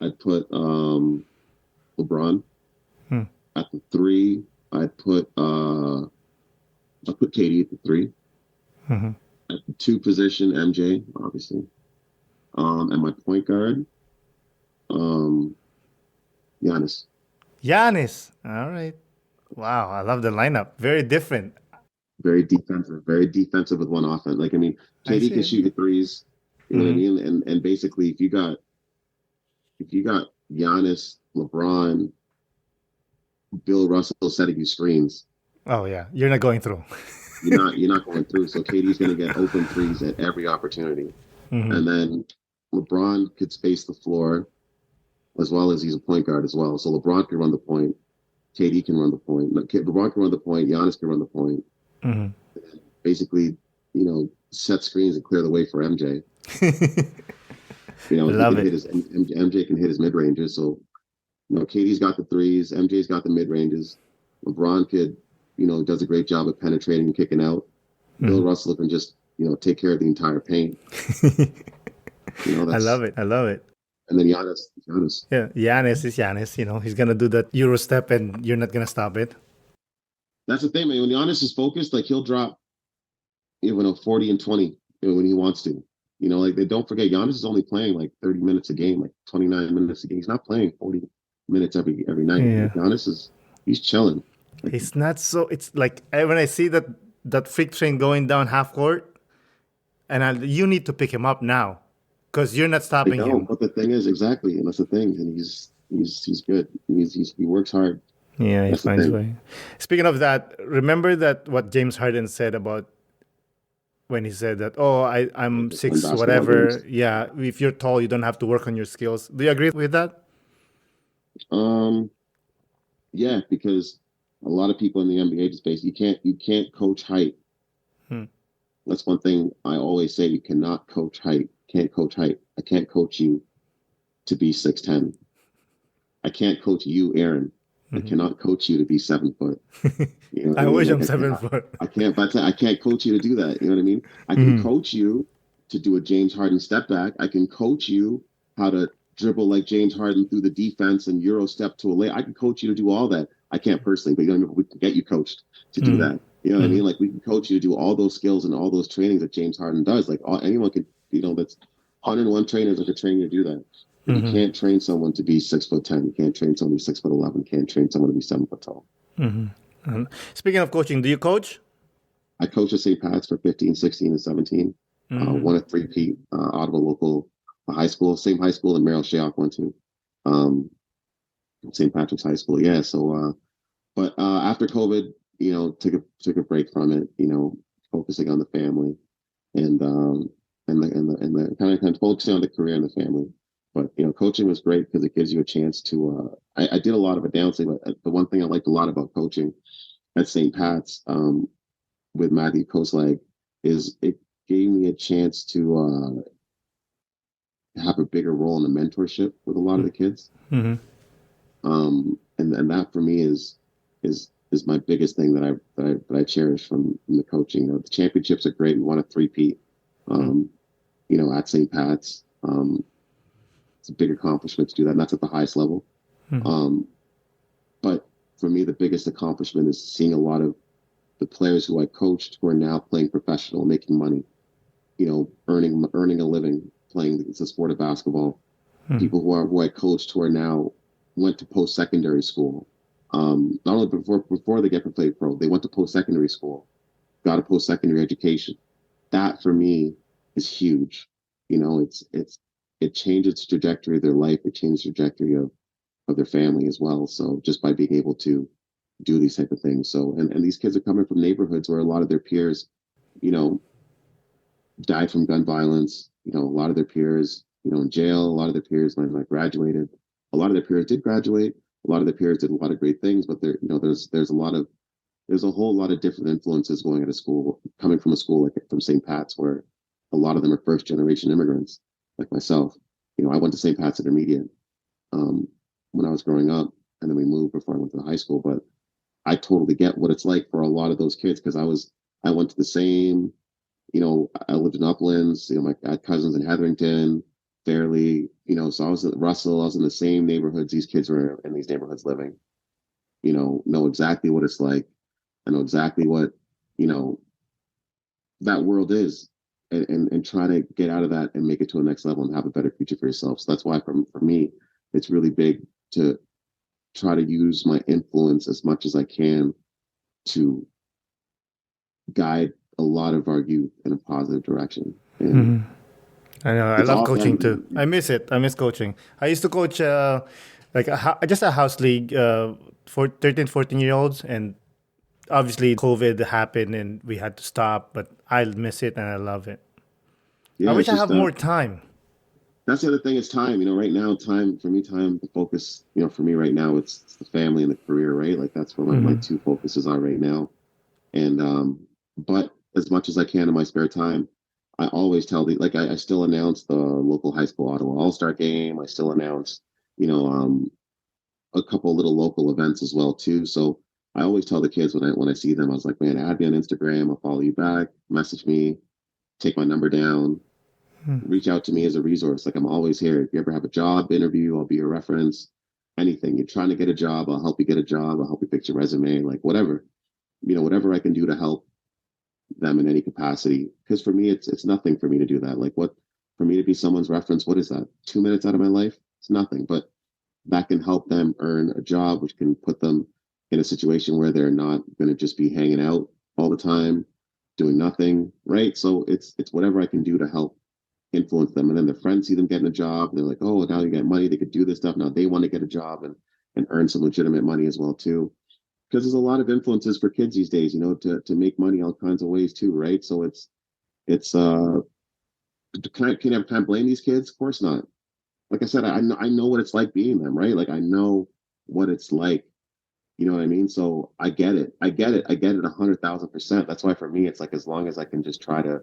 [SPEAKER 3] I'd put LeBron. At the 3, I'd put KD at the 3. At the 2 position, MJ, obviously. And my point guard, Giannis.
[SPEAKER 2] Giannis. All right. Wow, I love the lineup. Very different.
[SPEAKER 3] Very defensive with one offense. Like, I mean, KD can shoot your threes. You know what I mean? And basically, if you got Giannis, LeBron, Bill Russell setting you screens.
[SPEAKER 2] Oh yeah, you're not going through.
[SPEAKER 3] You're not going through. So KD's going to get open threes at every opportunity, and then LeBron could space the floor, as well as he's a point guard as well. So LeBron can run the point, KD can run the point. LeBron can run the point, Giannis can run the point. Basically, set screens and clear the way for MJ.
[SPEAKER 2] Love it.
[SPEAKER 3] MJ can hit his mid ranges. So, KD's got the threes, MJ's got the mid ranges. LeBron could, does a great job of penetrating and kicking out. Bill Russell can just, take care of the entire paint.
[SPEAKER 2] I love it.
[SPEAKER 3] And then Giannis.
[SPEAKER 2] Yeah, Giannis is Giannis. He's gonna do that Euro step, and you're not gonna stop it.
[SPEAKER 3] That's the thing, man. When Giannis is focused, like he'll drop, 40 and 20 when he wants to. They don't forget Giannis is only playing like 30 minutes a game, like 29 minutes a game. He's not playing 40 minutes every night.
[SPEAKER 2] Yeah.
[SPEAKER 3] Giannis he's chilling.
[SPEAKER 2] He's not so. It's like when I see that freak train going down half court, and you need to pick him up now because you're not
[SPEAKER 3] I
[SPEAKER 2] stopping
[SPEAKER 3] know,
[SPEAKER 2] him.
[SPEAKER 3] but the thing is, exactly, and that's the thing, and he's good. He works hard.
[SPEAKER 2] Yeah, he
[SPEAKER 3] That's the
[SPEAKER 2] finds a
[SPEAKER 3] thing.
[SPEAKER 2] way. Speaking of that, remember that what James Harden said about when he said that, oh, I'm
[SPEAKER 3] Just win
[SPEAKER 2] six,
[SPEAKER 3] basketball games.
[SPEAKER 2] whatever. Yeah, if you're tall, you don't have to work on your skills. Do you agree with that?
[SPEAKER 3] Um, yeah, because a lot of people in the NBA space, you can't coach height.
[SPEAKER 2] Hmm.
[SPEAKER 3] That's one thing I always say. You cannot coach height. Can't coach height. I can't coach you to be 6'10". I can't coach you, Aaron. I
[SPEAKER 2] Mhm.
[SPEAKER 3] cannot coach you to be 7 foot. You know what I
[SPEAKER 2] I
[SPEAKER 3] mean?
[SPEAKER 2] wish
[SPEAKER 3] Like
[SPEAKER 2] I'm 7 foot.
[SPEAKER 3] I can't. But I can't coach you to do that. You know what I mean? I can
[SPEAKER 2] Mhm.
[SPEAKER 3] coach you to do a James Harden step back. I can coach you how to dribble like James Harden through the defense and Euro step to a lay. I can coach you to do all that. I can't personally, but you know what I mean? We can get you coached to do
[SPEAKER 2] Mhm.
[SPEAKER 3] that. You know what I
[SPEAKER 2] Mhm.
[SPEAKER 3] mean? Like we can coach you to do all those skills and all those trainings that James Harden does. Like anyone could, that's 101 trainers that could train you to do that. But you
[SPEAKER 2] Mhm.
[SPEAKER 3] can't train someone to be 6'10". You can't train someone to be 6'11". You can't train someone to be 7 foot tall.
[SPEAKER 2] Mhm. Speaking of coaching, do you coach?
[SPEAKER 3] I coached at St. Pat's for 15, 16, and 17.
[SPEAKER 2] Mhm.
[SPEAKER 3] Won a three-peat Ottawa local high school, same high school that Meryl Shayock went to, um, St. Patrick's High School. Yeah. So, but after COVID, took a break from it. Focusing on the family and the kind of focusing on the career and the family. But coaching was great because it gives you a chance to. I did a lot of announcing, but the one thing I liked a lot about coaching at St. Pat's, with Matthew Koslag, is it gave me a chance to have a bigger role in the mentorship with a lot of the kids.
[SPEAKER 2] Mhm.
[SPEAKER 3] And that for me is my biggest thing that I cherish from the coaching. The championships are great. We won a three-peat, um, at St. Pat's. It's a big accomplishment to do that, and that's at the highest level.
[SPEAKER 2] Mhm.
[SPEAKER 3] Um, but for me, the biggest accomplishment is seeing a lot of the players who I coached who are now playing professional, making money, earning a living playing the sport of basketball.
[SPEAKER 2] Mhm.
[SPEAKER 3] People who I coached who are now went to post secondary school. Not only before they get to play pro, they went to post secondary school, got a post secondary education. That for me is huge. It changes the trajectory of their life. It changes the trajectory of their family as well. So just by being able to do these type of things. So and these kids are coming from neighborhoods where a lot of their peers, you know, died from gun violence. A lot of their peers, in jail. A lot of their peers might not graduated. A lot of their peers did graduate. A lot of their peers did a lot of great things, but there's a whole lot of different influences going at a school, coming from a school like from St. Pat's, where a lot of them are first generation immigrants, like myself. I went to St. Pat's Intermediate um, when I was growing up, and then we moved before I went to the high school. But I totally get what it's like for a lot of those kids because I went to the same. I lived in Uplands. I had cousins in Heatherington, Fairleigh. So I was at Russell. I was in the same neighborhoods these kids were in these neighborhoods living. Know exactly what it's like. I know exactly what you know that world is, and try to get out of that and make it to a next level and have a better future for yourself. So that's why for me, it's really big to try to use my influence as much as I can to guide a lot of our youth in a positive direction. And
[SPEAKER 2] Mhm. I know. I
[SPEAKER 3] it's
[SPEAKER 2] love
[SPEAKER 3] awesome.
[SPEAKER 2] coaching too. I miss it. I miss coaching. I used to coach like just a house league for 13, 14 year olds. And obviously, COVID happened and we had to stop. But I miss it and I love it. I
[SPEAKER 3] Yeah,
[SPEAKER 2] wish
[SPEAKER 3] it's
[SPEAKER 2] I
[SPEAKER 3] just
[SPEAKER 2] have more time.
[SPEAKER 3] that's the other thing is time. Right now, time for me, the focus. For me right now, it's the family and the career. Right, like that's where my
[SPEAKER 2] Hmm.
[SPEAKER 3] two focuses are right now. And but as much as I can in my spare time, I always tell I still announce the local high school Ottawa All Star game. I still announce you know um a couple little local events as well too. So I always tell the kids when I see them, I was like, man, add me on Instagram. I'll follow you back. Message me. Take my number down. Reach out to me as a resource. Like I'm always here. If you ever have a job interview, I'll be your reference. Anything you're trying to get a job, I'll help you get a job. I'll help you fix your resume. Like whatever, whatever I can do to help them in any capacity. Because for me, it's nothing for me to do that. Like what for me to be someone's reference? What is that? 2 minutes out of my life? It's nothing. But that can help them earn a job, which can put them in a situation where they're not going to just be hanging out all the time. doing nothing, right? So it's whatever I can do to help influence them. And then their friends see them getting a job. And they're like, oh, now you get money. They could do this stuff. Now they want to get a job and earn some legitimate money as well too. Because there's a lot of influences for kids these days, to make money all kinds of ways too, right? So it's can I blame these kids? Of course not. Like I said, I know what it's like being them, right? Like I know what it's like. You know what I mean? So I get it. I get it. I get it 100,000%. That's why for me, it's like as long as I can just try to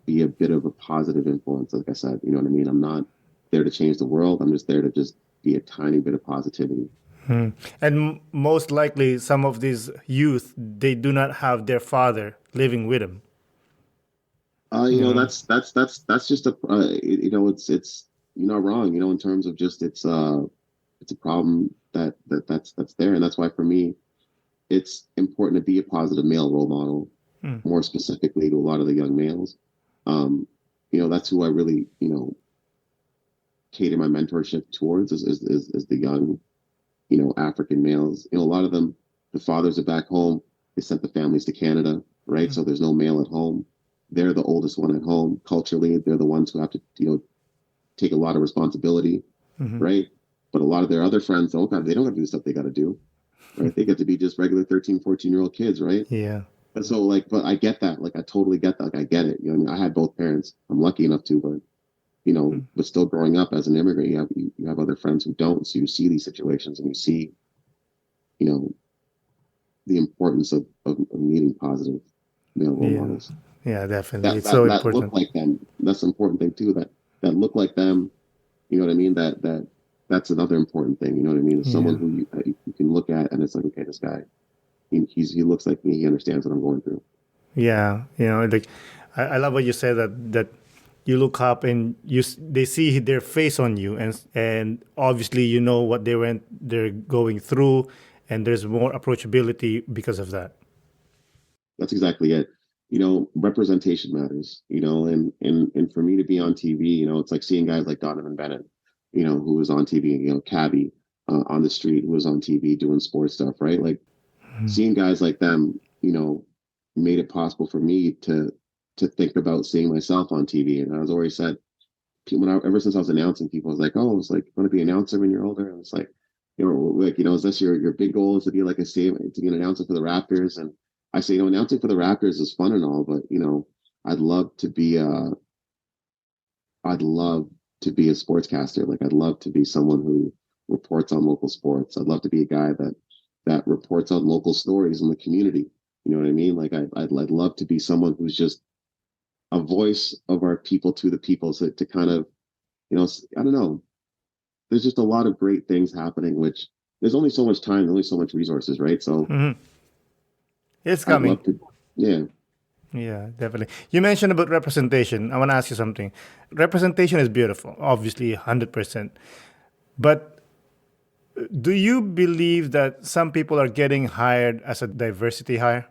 [SPEAKER 3] be a bit of a positive influence, like I said, you know what I mean? I'm not there to change the world. I'm just there to just be a tiny bit of positivity.
[SPEAKER 2] Hmm. And most likely, some of these youth, they do not have their father living with them. You know?
[SPEAKER 3] That's just it's you're not wrong, in terms of just it's a problem that's there, and that's why for me it's important to be a positive male role model,
[SPEAKER 2] Hmm.
[SPEAKER 3] more specifically to a lot of the young males. That's who I really cater my mentorship towards is the young African males. A lot of them, the fathers are back home. They sent the families to Canada, right?
[SPEAKER 2] Hmm.
[SPEAKER 3] So there's no male at home. They're the oldest one at home. Culturally, they're the ones who have to, take a lot of responsibility,
[SPEAKER 2] Hmm.
[SPEAKER 3] right? But a lot of their other friends, oh God, they don't have to do the stuff they got to do, right? They get to be just regular 13, 14-year-old kids, right?
[SPEAKER 2] Yeah.
[SPEAKER 3] And so, but I get that. Like, I totally get that. Like, I get it. I had both parents. I'm lucky enough to, but
[SPEAKER 2] Hmm.
[SPEAKER 3] but still growing up as an immigrant, you have other friends who don't. So you see these situations and you see, you know, the importance of meeting positive male role
[SPEAKER 2] Yeah.
[SPEAKER 3] models
[SPEAKER 2] Yeah, definitely.
[SPEAKER 3] that
[SPEAKER 2] It's so
[SPEAKER 3] that look
[SPEAKER 2] important.
[SPEAKER 3] like them. That's the important thing too. That look like them. You know what I mean? That's another important thing. You know what I mean? Is someone
[SPEAKER 2] Yeah.
[SPEAKER 3] who you can look at and it's like, okay, this guy, he looks like me. He understands what I'm going through.
[SPEAKER 2] Yeah. Like I love what you said that you look up and they see their face on you, and obviously you know what they're going through, and there's more approachability because of that.
[SPEAKER 3] That's exactly it. Representation matters. And for me to be on TV, it's like seeing guys like Donovan Bennett, who was on TV, Cabby on the street, who was on TV doing sports stuff, right? Like
[SPEAKER 2] Mhm.
[SPEAKER 3] seeing guys like them, made it possible for me to think about seeing myself on TV. And I was always said, ever since I was announcing, people was like, "Oh, it's like want to be an announcer when you're older." And it's like, is this your big goal is to be like to be an announcer for the Raptors? And I say, announcing for the Raptors is fun and all, but I'd love to be I'd love to be a sportscaster. Like I'd love to be someone who reports on local sports. I'd love to be a guy that reports on local stories in the community. You know what I mean? Like I'd love to be someone who's just a voice of our people to the people, so to kind of, I don't know. There's just a lot of great things happening, which there's only so much time, only so much resources, right? So
[SPEAKER 2] Mhm. It's
[SPEAKER 3] I'd
[SPEAKER 2] coming.
[SPEAKER 3] love to, yeah.
[SPEAKER 2] Yeah, definitely. You mentioned about representation. I want to ask you something. Representation is beautiful, obviously, 100%. But do you believe that some people are getting hired as a diversity hire?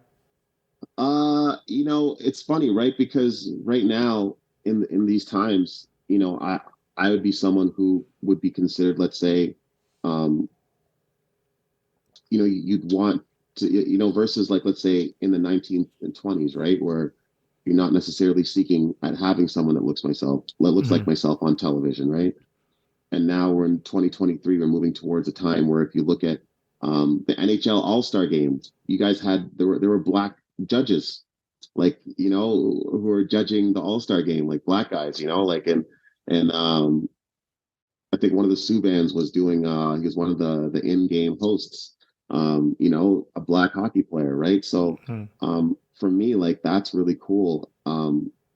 [SPEAKER 3] It's funny, right? Because right now in these times, I would be someone who would be considered, let's say, um, you'd want to, versus like let's say in the 1920s, right, where you're not necessarily seeking at having someone that looks like
[SPEAKER 2] Mhm.
[SPEAKER 3] myself on television, right? And now we're in 2023. We're moving towards a time where if you look at the NHL All-Star games, you guys had there were black judges, like who were judging the All-Star game, like black guys, like and I think one of the Subans was doing he was one of the in-game hosts, a black hockey player, right? So
[SPEAKER 2] Mhm.
[SPEAKER 3] for me, like that's really cool.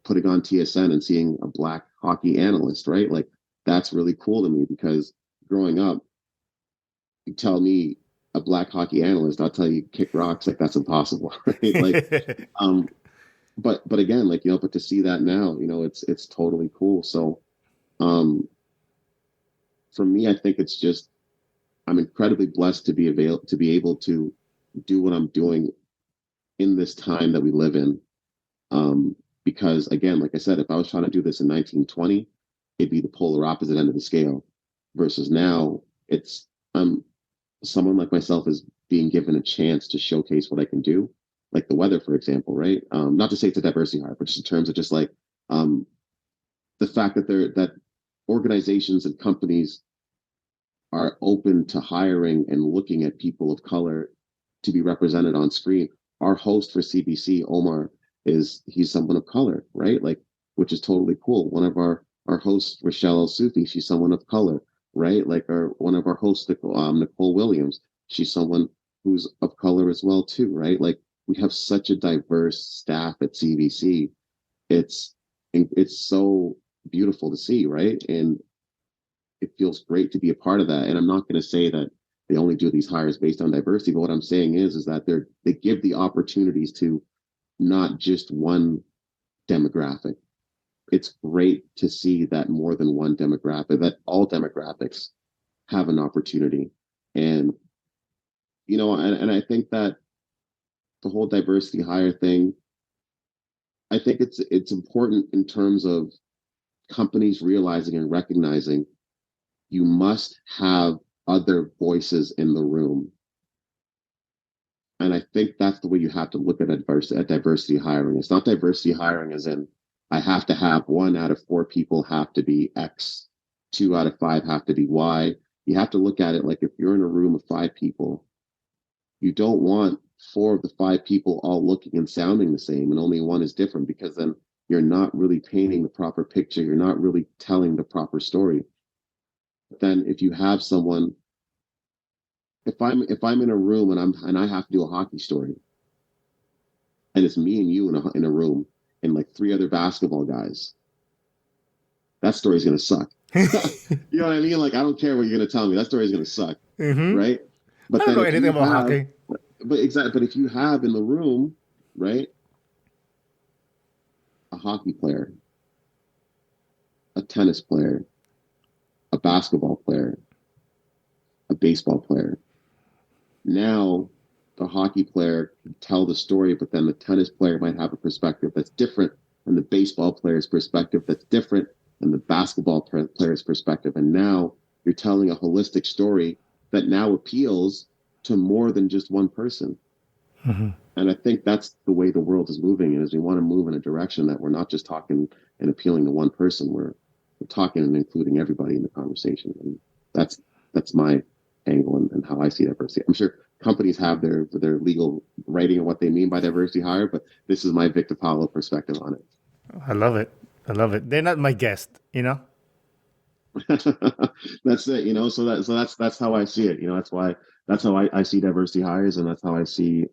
[SPEAKER 3] Putting on TSN and seeing a black hockey analyst, right? Like that's really cool to me because growing up, you tell me a black hockey analyst, I'll tell you kick rocks, like that's impossible, right? Like um but again, like but to see that now, it's totally cool. So um for me, I think it's just I'm incredibly blessed to be able to do what I'm doing in this time that we live in. Um, because again, like I said, if I was trying to do this in 1920, it'd be the polar opposite end of the scale. Versus now, it's someone like myself is being given a chance to showcase what I can do, like the weather, for example, right? Not to say it's a diversity hire, but just in terms of just like um, the fact that organizations and companies are open to hiring and looking at people of color to be represented on screen. Our host for CBC, Omar, he's someone of color, right? Like, which is totally cool. One of our hosts, Rochelle El Soufi, she's someone of color, right? Like one of our hosts, Nicole Williams, she's someone who's of color as well too, right? Like we have such a diverse staff at CBC. It's so beautiful to see, right? And it feels great to be a part of that. And I'm not going to say that they only do these hires based on diversity, but what I'm saying is that they give the opportunities to not just one demographic. It's great to see that more than one demographic, that all demographics have an opportunity. And and I think that the whole diversity hire thing, I think it's important in terms of companies realizing and recognizing you must have other voices in the room. And I think that's the way you have to look at diversity hiring. It's not diversity hiring as in I have to have 1 out of 4 people have to be X, 2 out of 5 have to be Y. You have to look at it like if you're in a room of 5 people, you don't want 4 of the 5 people all looking and sounding the same and only one is different, because then you're not really painting the proper picture. You're not really telling the proper story. Then if you have someone, if I'm in a room and I have to do a hockey story, and it's me and you in a room and like 3 other basketball guys, that story's gonna suck. You know what I mean? Like I don't care what you're gonna tell me, that story's gonna suck, right? But
[SPEAKER 2] I don't
[SPEAKER 3] then
[SPEAKER 2] know anything about hockey.
[SPEAKER 3] But if you have in the room, right, a hockey player, a tennis player, a basketball player, a baseball player. Now the hockey player can tell the story, but then the tennis player might have a perspective that's different than the baseball player's perspective that's different than the basketball player's perspective. And now you're telling a holistic story that now appeals to more than just one person. And I think that's the way the world is moving, and is we want to move in a direction that we're not just talking and appealing to one person. We're talking and including everybody in the conversation. And that's my angle and how I see diversity. I'm sure companies have their legal writing of what they mean by diversity hire, but this is my Vikta Paulo perspective on it.
[SPEAKER 2] I love it. They're not my guest,
[SPEAKER 3] That's it, so that's how I see it. That's how I see diversity hires, and that's how I see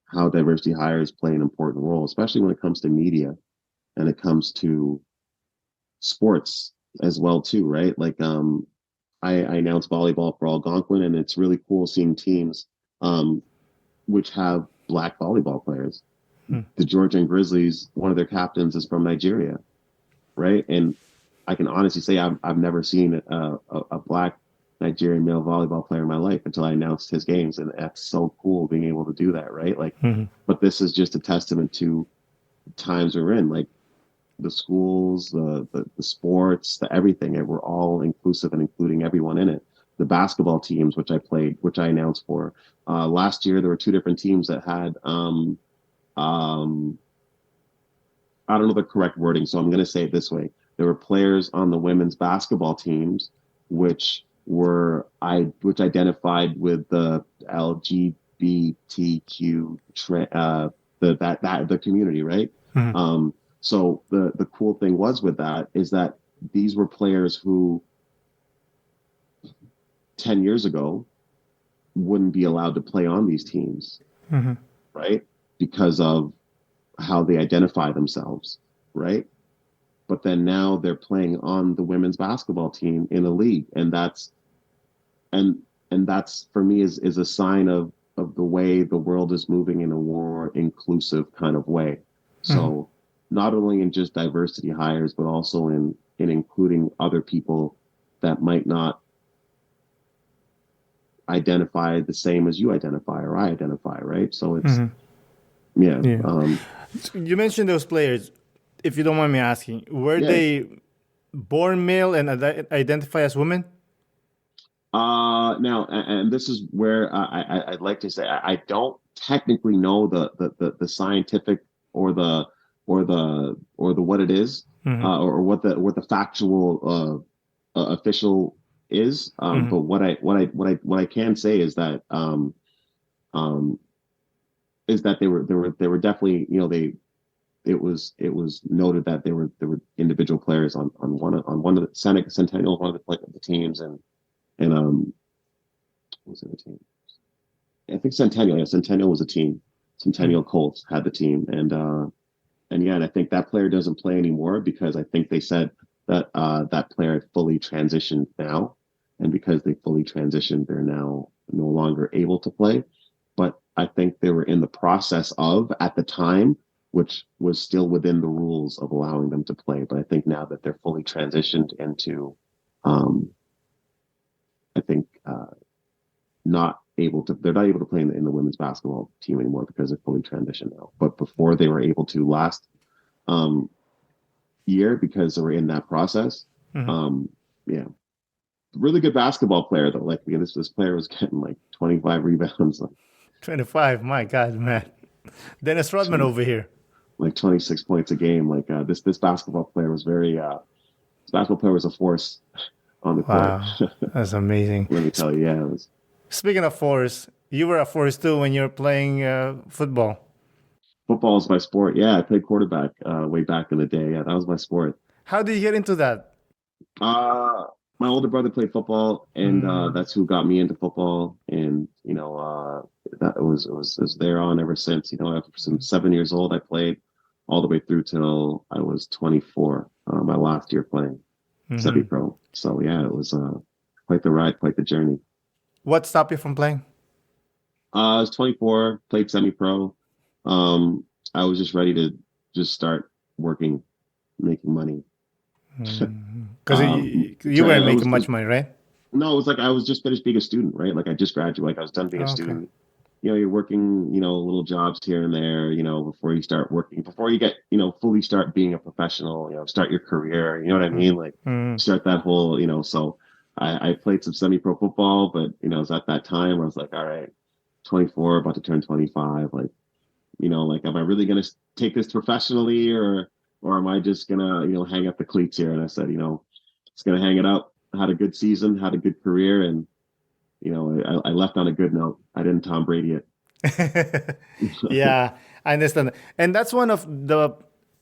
[SPEAKER 3] how diversity hires play an important role, especially when it comes to media and it comes to sports as well too, right? Like I announced volleyball for Algonquin, and it's really cool seeing teams which have Black volleyball players. The Georgian Grizzlies, one of their captains is from Nigeria, right? And I can honestly say I've never seen a Black Nigerian male volleyball player in my life until I announced his games, and that's so cool being able to do that, right? Like, but this is just a testament to the times we're in, like the schools, the sports, the everything, and we're all inclusive and including everyone in it. The basketball teams, which I announced for last year, there were 2 different teams that had I don't know the correct wording, so I'm going to say it this way. There were players on the women's basketball teams which identified with the LGBTQ the community, right? So the cool thing was with that is that these were players who 10 years ago wouldn't be allowed to play on these teams, right? Because of how they identify themselves, right? But then now they're playing on the women's basketball team in a league, and that's for me is a sign of the way the world is moving in a more inclusive kind of way. So not only in just diversity hires, but also in including other people that might not identify the same as you identify or I identify, right? So it's yeah.
[SPEAKER 2] You mentioned those players. If you don't mind me asking, were they born male and identify as women?
[SPEAKER 3] Now, and this is where I'd like to say I don't technically know the scientific or the what it is,
[SPEAKER 2] Hmm.
[SPEAKER 3] or what the factual official is.
[SPEAKER 2] Hmm.
[SPEAKER 3] But what I can say um, is that they were definitely, it was noted that there were individual players on one of the Centennial, one of the teams, and what was the team? I think Centennial. Yeah, Centennial was a team.
[SPEAKER 2] Hmm.
[SPEAKER 3] Centennial Colts had the team, and yeah, and I think that player doesn't play anymore because I think they said that that player fully transitioned now, and because they fully transitioned, they're now no longer able to play. But I think they were in the process of at the time, which was still within the rules of allowing them to play. But I think now that they're fully transitioned into, um, I think they're not able to play in the women's basketball team anymore because they're fully transitioned now. But before they were able to last um, year because they were in that process.
[SPEAKER 2] Hmm.
[SPEAKER 3] Um, yeah, really good basketball player though. Like this player was getting like 25 rebounds,
[SPEAKER 2] 25. My God, man. Dennis Rodman
[SPEAKER 3] like,
[SPEAKER 2] over here.
[SPEAKER 3] 26 points a game. Like this basketball player was this basketball player was a force on the court.
[SPEAKER 2] Wow. That's amazing.
[SPEAKER 3] Let me tell you, yeah,
[SPEAKER 2] Speaking of force, you were a force too when you were playing football.
[SPEAKER 3] football is my sport. Yeah, I played quarterback way back in the day. Yeah, that was my sport.
[SPEAKER 2] How did you get into that?
[SPEAKER 3] Uh, my older brother played football, and
[SPEAKER 2] Mm,
[SPEAKER 3] that's who got me into football. And that it was there on ever since. Since 7 years old, I played all the way through till I was 24. My last year playing
[SPEAKER 2] hmm.
[SPEAKER 3] semi-pro. So yeah, it was quite the ride, quite the journey.
[SPEAKER 2] What stopped you from playing?
[SPEAKER 3] I was 24, played semi-pro. Um, I was just ready to just start working, making money.
[SPEAKER 2] Because you weren't
[SPEAKER 3] I
[SPEAKER 2] making
[SPEAKER 3] was
[SPEAKER 2] much money, right?
[SPEAKER 3] No, it was like I was just finished being a student, right? Like I just graduated, like I was done being a
[SPEAKER 2] Okay.
[SPEAKER 3] student. You're working, little jobs here and there, before you start working, before you get, fully start being a professional, start your career, you know what I
[SPEAKER 2] Mm,
[SPEAKER 3] mean? Like
[SPEAKER 2] mm,
[SPEAKER 3] start that whole, so I played some semi-pro football, but, it was at that time I was like, all right, 24, about to turn 25. Like, like, am I really going to take this professionally or am I just going to, hang up the cleats here? And I said, it's going to hang it up. I had a good season, had a good career, and I left on a good note. I didn't Tom Brady it.
[SPEAKER 2] yeah, I understand. And that's one of the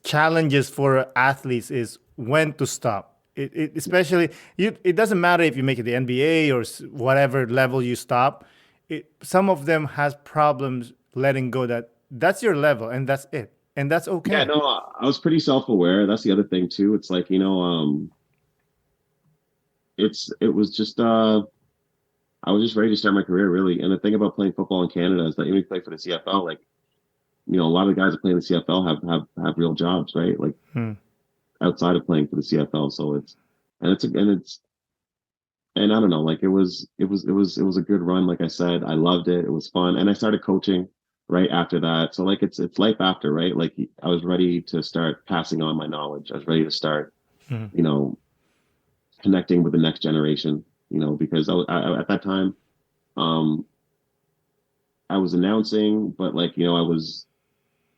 [SPEAKER 2] challenges for athletes is when to stop. Especially it doesn't matter if you make it the NBA or whatever level you stop. Some of them has problems letting go. That's your level and that's it, and that's
[SPEAKER 3] Yeah,
[SPEAKER 2] okay.
[SPEAKER 3] no, I was pretty self-aware. That's the other thing too. It's like, it was just I was just ready to start my career really. And the thing about playing football in Canada is that even if you play for the CFL, like, a lot of the guys that play in the CFL have real jobs, right? Like
[SPEAKER 2] Hmm.
[SPEAKER 3] outside of playing for the CFL. So and I don't know, like it was a good run. Like I said, I loved it. It was fun. And I started coaching right after that. So like it's life after, right? Like I was ready to start passing on my knowledge. I was ready to start,
[SPEAKER 2] Hmm.
[SPEAKER 3] you know, connecting with the next generation, because at that time, um, I was announcing, but like, I was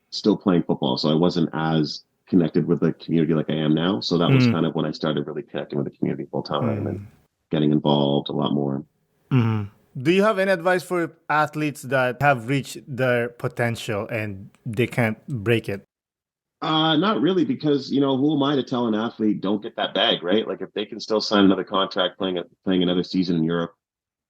[SPEAKER 3] still playing football. So I wasn't as connected with the community like I am now. So that was
[SPEAKER 2] Hmm.
[SPEAKER 3] kind of when I started really connecting with the community full time and
[SPEAKER 2] Hmm.
[SPEAKER 3] getting involved a lot more.
[SPEAKER 2] Hmm. Do you have any advice for athletes that have reached their potential and they can't break it?
[SPEAKER 3] Not really, because who am I to tell an athlete don't get that bag, right? Like if they can still sign another contract playing another season in Europe,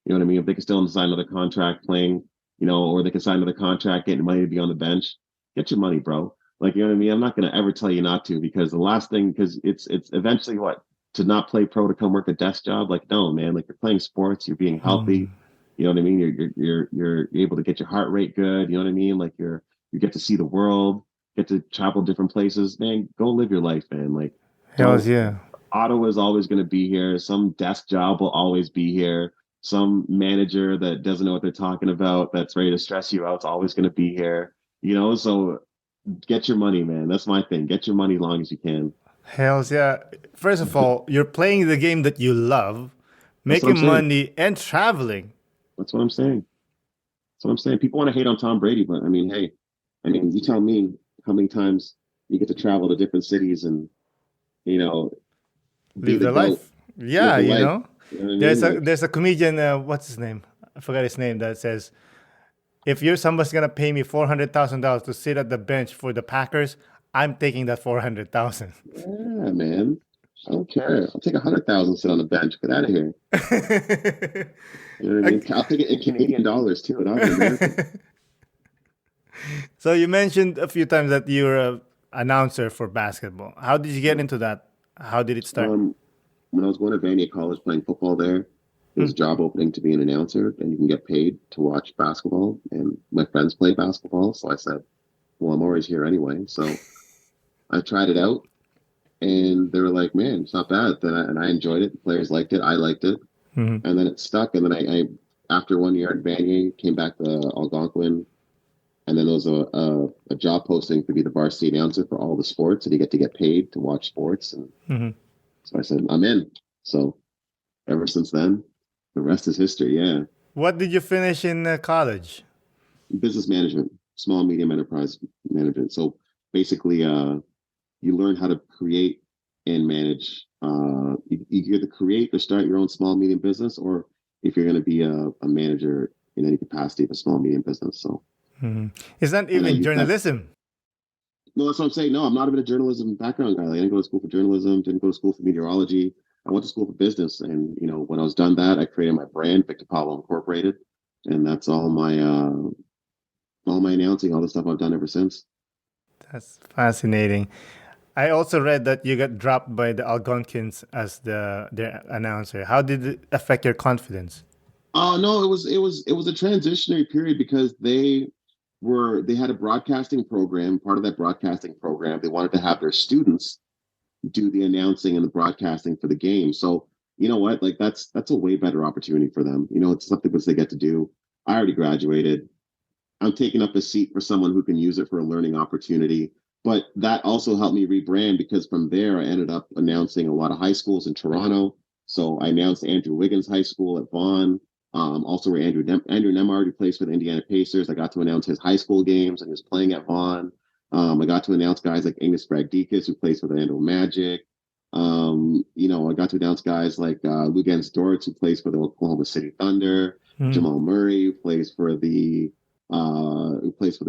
[SPEAKER 3] you know what I mean? If they can still sign another contract playing, or they can sign another contract getting money to be on the bench, get your money, bro. Like, you know what I mean? I'm not gonna ever tell you not to, because the last thing, because it's eventually what, to not play pro to come work a desk job. Like, no, man. Like you're playing sports, you're being healthy. You know what I mean? You're able to get your heart rate good. You know what I mean? Like you get to see the world, get to travel different places. Man, go live your life, man. Like,
[SPEAKER 2] Hells
[SPEAKER 3] don't.
[SPEAKER 2] yeah.
[SPEAKER 3] Ottawa is always going to be here. Some desk job will always be here. Some manager that doesn't know what they're talking about, that's ready to stress you out, is always going to be here. So get your money, man. That's my thing. Get your money long as you can.
[SPEAKER 2] Hells yeah. First of all, you're playing the game that you love,
[SPEAKER 3] That's what I'm
[SPEAKER 2] making
[SPEAKER 3] saying.
[SPEAKER 2] money and traveling.
[SPEAKER 3] That's what I'm saying. That's what I'm saying. People want to hate on Tom Brady, but I mean, hey, I mean, you tell me how many times you get to travel to different cities and you know be
[SPEAKER 2] Live
[SPEAKER 3] the
[SPEAKER 2] the
[SPEAKER 3] goat,
[SPEAKER 2] life.
[SPEAKER 3] live
[SPEAKER 2] Yeah,
[SPEAKER 3] the
[SPEAKER 2] you
[SPEAKER 3] life.
[SPEAKER 2] know.
[SPEAKER 3] You know what I mean? Like,
[SPEAKER 2] There's a comedian. What's his name? I forgot his name. That says, "If you're somebody's gonna pay me $400,000 to sit at the bench for the Packers, I'm taking that 400,000."
[SPEAKER 3] yeah, man. I don't care. I'll take 100,000 sit on the bench. Get out of here. You know what I mean? I'll take it in Canadian dollars too, not in American.
[SPEAKER 2] So you mentioned a few times that you're a announcer for basketball. How did you get
[SPEAKER 3] Yeah.
[SPEAKER 2] into that? How did it start?
[SPEAKER 3] Um, when I was going to Vanier College playing football there was
[SPEAKER 2] Hmm.
[SPEAKER 3] a job opening to be an announcer, and you can get paid to watch basketball. And my friends play basketball, so I said, "Well, I'm always here anyway." So I tried it out, and they were like, "Man, it's not bad." And I enjoyed it. The players liked it. I liked it,
[SPEAKER 2] Hmm.
[SPEAKER 3] and then it stuck. And then I after 1 year at Vanier, came back to Algonquin, and then there was a job posting to be the varsity announcer for all the sports, and you get paid to watch sports. And
[SPEAKER 2] Hmm.
[SPEAKER 3] so I said, "I'm in." So ever since then, the rest is history. Yeah.
[SPEAKER 2] What did you finish in college?
[SPEAKER 3] Business management, small and medium enterprise management. So basically, you learn how to create and manage. You either create or start your own small medium business, or if you're going to be a manager in any capacity of a small medium business. So,
[SPEAKER 2] Hmm. It's not
[SPEAKER 3] and I
[SPEAKER 2] even
[SPEAKER 3] use that.
[SPEAKER 2] journalism.
[SPEAKER 3] No, that's what I'm saying. No, I'm not even a journalism background guy. Like, I didn't go to school for journalism. Didn't go to school for meteorology. I went to school for business, and when I was done that, I created my brand, Vikta Paulo Incorporated, and that's all my announcing, all the stuff I've done ever since.
[SPEAKER 2] That's fascinating. I also read that you got dropped by the Algonquins as their announcer. How did it affect your confidence?
[SPEAKER 3] No, it was a transitionary period because they had a broadcasting program. Part of that broadcasting program, they wanted to have their students do the announcing and the broadcasting for the game. So you know what? Like that's a way better opportunity for them. It's something which they get to do. I already graduated. I'm taking up a seat for someone who can use it for a learning opportunity. But that also helped me rebrand because from there I ended up announcing a lot of high schools in Toronto. So I announced Andrew Wiggins High School at Vaughan. Also where Andrew Nemard, who plays for the Indiana Pacers, I got to announce his high school games and he was playing at Vaughan. I got to announce guys like Amos Bragdikis, who plays for the Orlando Magic. I got to announce guys like Luguentz Dort, who plays for the Oklahoma City Thunder.
[SPEAKER 2] Hmm.
[SPEAKER 3] Jamal Murray, who plays for the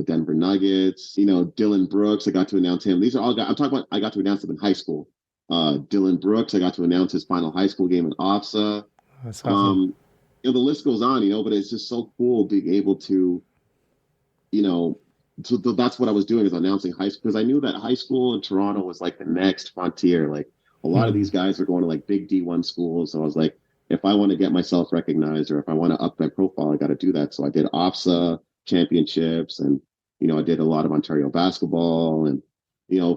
[SPEAKER 3] Denver Nuggets. Dylan Brooks, I got to announce him. These are all guys I'm talking about. I got to announce them in high school. Dylan Brooks, I got to announce his final high school game in OFSA.
[SPEAKER 2] That's awesome.
[SPEAKER 3] The list goes on, but it's just so cool being able to, you know, so that's what I was doing is announcing high school because I knew that high school in Toronto was like the next frontier. Like a lot of
[SPEAKER 2] Hmm.
[SPEAKER 3] these guys are going to like big D1 schools. So I was like, if I want to get myself recognized or if I want to up my profile, I got to do that. So I did OFSA championships and, I did a lot of Ontario basketball. And,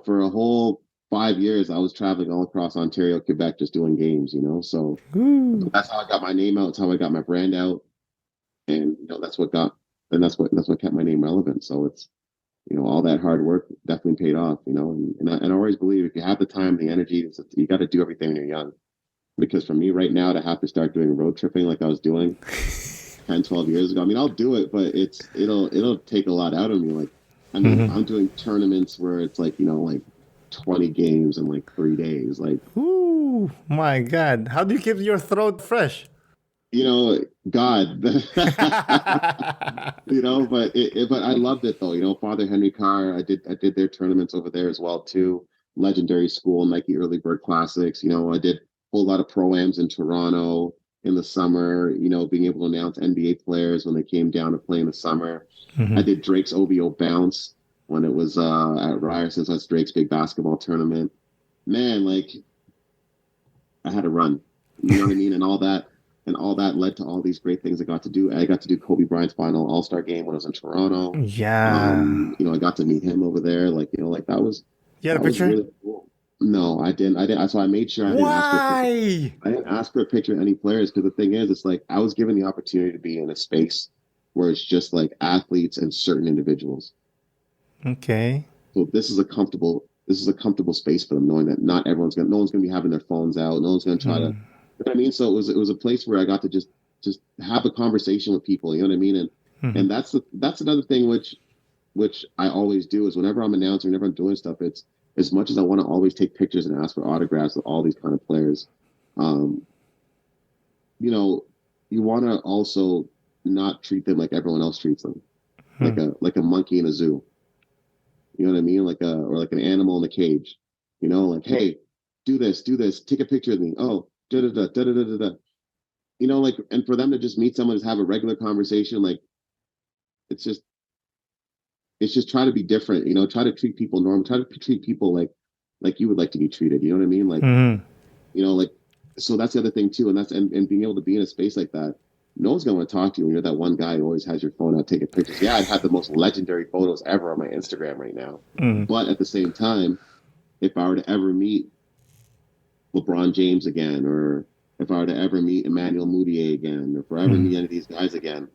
[SPEAKER 3] for a whole 5 years, I was traveling all across Ontario, Quebec, just doing games, So
[SPEAKER 2] Ooh.
[SPEAKER 3] that's how I got my name out. It's how I got my brand out. And, that's what kept my name relevant. So it's, all that hard work definitely paid off, and I always believe if you have the time, the energy, you got to do everything when you're young. Because for me right now to have to start doing road tripping like I was doing 10, 12 years ago, I mean, I'll do it, but it'll take a lot out of me. Like, I mean,
[SPEAKER 2] Hmm.
[SPEAKER 3] I'm doing tournaments where it's like, like 20 games in like 3 days. Like,
[SPEAKER 2] Ooh, my God. How do you keep your throat fresh?
[SPEAKER 3] you know, God, but I loved it though. Father Henry Carr, I did their tournaments over there as well too. Legendary School, Nike Early Bird Classics. I did a whole lot of pro-ams in Toronto in the summer, being able to announce NBA players when they came down to play in the summer. I
[SPEAKER 2] Hmm.
[SPEAKER 3] did Drakes OVO Bounce when it was at Ryerson, so that's Drake's big basketball tournament. Man, like I had to run. You know what I mean? And all that led to all these great things I got to do. I got to do Kobe Bryant's final All-Star game when I was in Toronto.
[SPEAKER 2] Yeah.
[SPEAKER 3] I got to meet him over there. Like, like that was
[SPEAKER 2] You had a
[SPEAKER 3] that was
[SPEAKER 2] picture?
[SPEAKER 3] really cool. No, I didn't. I didn't. So I made sure I didn't ask for a picture.
[SPEAKER 2] Why?
[SPEAKER 3] I didn't ask for a picture of any players because the thing is, it's like I was given the opportunity to be in a space where it's just like athletes and certain individuals.
[SPEAKER 2] Okay.
[SPEAKER 3] So this is a comfortable space for them, knowing that no one's gonna be having their phones out. No one's gonna try to,
[SPEAKER 2] Mm.
[SPEAKER 3] know what I mean? So it was a place where I got to just have a conversation with people. You know what I mean? And that's another thing which I always do is whenever I'm announcing, whenever I'm doing stuff, it's as much as I want to always take pictures and ask for autographs with all these kind of players. You know, you want to also not treat them like everyone else treats them, like a monkey in a zoo. You know what I mean? Or like an animal in a cage. You know, like, hey, do this, take a picture of me. Oh, da da da da da da da. You know, like, and for them to just meet someone, just have a regular conversation, like, it's just try to be different. You know, try to treat people normal. Try to treat people like you would like to be treated. You know what I mean? Like, you know, like, so that's the other thing too, and being able to be in a space like that. No one's going to want to talk to you when you're that one guy who always has your phone out taking pictures. Yeah, I've had the most legendary photos ever on my Instagram right now. But at the same time, if I were to ever meet LeBron James again, or if I were to ever meet Emmanuel Mudiay again, or if I ever meet any of these guys again,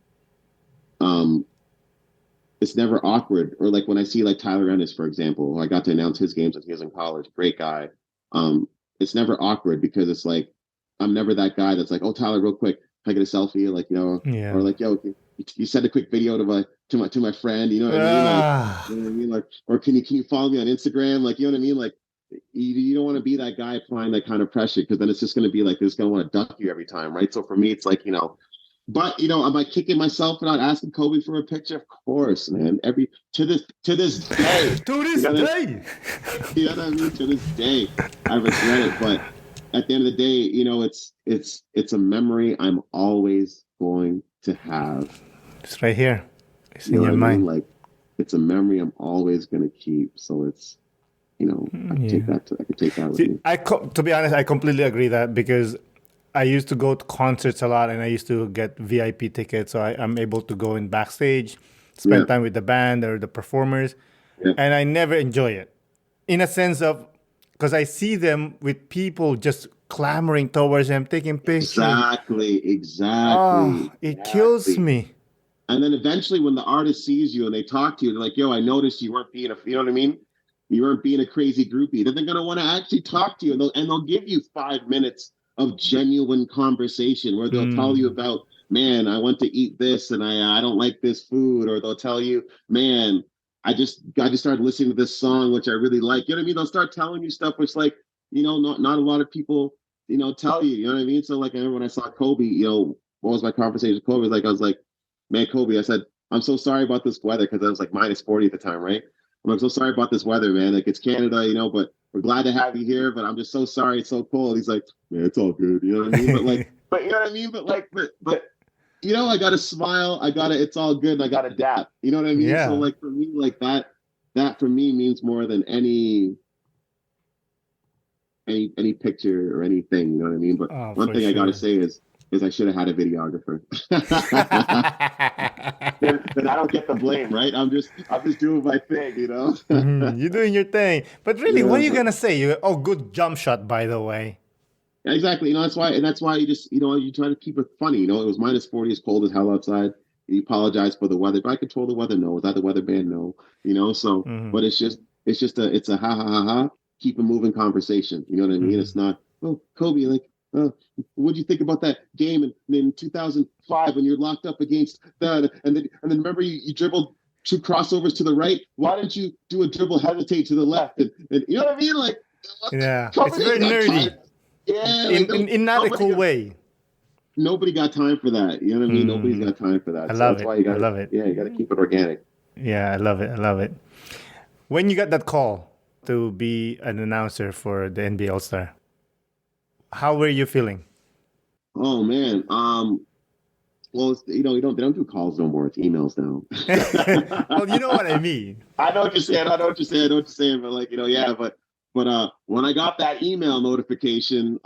[SPEAKER 3] it's never awkward. Or like when I see like Tyler Ennis, for example, who I got to announce his games when he was in college, great guy. It's never awkward because it's like, I'm never that guy that's like, oh, Tyler, real quick, can I get a selfie? Like, you know, or like, yo, you send a quick video to my friend, you know what I mean? Like, you know what I mean? Like, or can you follow me on Instagram? Like, you know what I mean? Like, you don't want to be that guy applying that kind of pressure, because then it's just going to be like, they're just going to want to duck you every time, right? So for me, it's like, you know, but you know, am I kicking myself for not asking Kobe for a picture? Of course, man. To this day,
[SPEAKER 2] to this day,
[SPEAKER 3] you know what I mean? To this day, I regret it. But at the end of the day, you know, it's a memory I'm always going to have.
[SPEAKER 2] It's right here. It's
[SPEAKER 3] in
[SPEAKER 2] your mind.
[SPEAKER 3] Like, it's a memory I'm always going to keep. So it's, you know, I can take that with me.
[SPEAKER 2] To be honest, I completely agree that, because I used to go to concerts a lot and I used to get VIP tickets. So I'm able to go in backstage, spend time with the band or the performers. And I never enjoy it, in a sense of, because I see them with people just clamoring towards them, taking pictures.
[SPEAKER 3] Exactly.
[SPEAKER 2] Oh, it kills me.
[SPEAKER 3] And then eventually when the artist sees you and they talk to you, they're like, yo, I noticed you weren't being you know what I mean? You weren't being a crazy groupie. Then they're going to want to actually talk to you, and they'll give you 5 minutes of genuine conversation where they'll tell you about, man, I went to eat this and I don't like this food. Or they'll tell you, man, I just started listening to this song, which I really like. You know what I mean? They'll start telling you stuff, which, like, you know, not a lot of people, you know, tell you, you know what I mean? So like, I remember when I saw Kobe, you know, what was my conversation with Kobe? Like, I was like, man, Kobe, I said, I'm so sorry about this weather, because I was like -40 at the time, right? I'm so sorry about this weather, man. Like, it's Canada, you know, but we're glad to have you here. But I'm just so sorry it's so cold. He's like, man, it's all good. You know what I mean? But like, but you know what I mean? But you know, I gotta smile. It's all good. And I gotta adapt. You know what I mean?
[SPEAKER 2] Yeah.
[SPEAKER 3] So like for me, like that for me means more than any picture or anything. You know what I mean? But one thing I gotta say is I should have had a videographer. Then I don't get the blame, right? I'm just doing my thing, you know.
[SPEAKER 2] You're doing your thing, but really, what are you gonna say? Good jump shot, by the way.
[SPEAKER 3] Exactly. You know, that's why you just, you know, you try to keep it funny. You know, it was -40, it's cold as hell outside. You apologize for the weather. Do I control the weather? No. Was I the weatherman? No. You know, so but it's a ha ha ha ha, keep a moving conversation. You know what I mean? It's not, oh, Kobe, like, what do you think about that game in 2005 when you're locked up against that? And then remember you dribbled 2 crossovers to the right. Why didn't you do a dribble hesitate to the left? And you know what I mean? Like,
[SPEAKER 2] yeah, it's very nerdy.
[SPEAKER 3] Yeah,
[SPEAKER 2] in not a cool way.
[SPEAKER 3] Nobody got time for that. You know what I mean? Nobody's got time for that.
[SPEAKER 2] I love it.
[SPEAKER 3] Why you
[SPEAKER 2] I love it.
[SPEAKER 3] Yeah, you got to keep it organic.
[SPEAKER 2] Yeah, I love it. When you got that call to be an announcer for the NBA All-Star, how were you feeling?
[SPEAKER 3] Oh man, well, you know, they don't do calls no more. It's emails now.
[SPEAKER 2] Well, you know what I mean.
[SPEAKER 3] I know what you're saying. But like, you know, yeah, but when I got that email notification,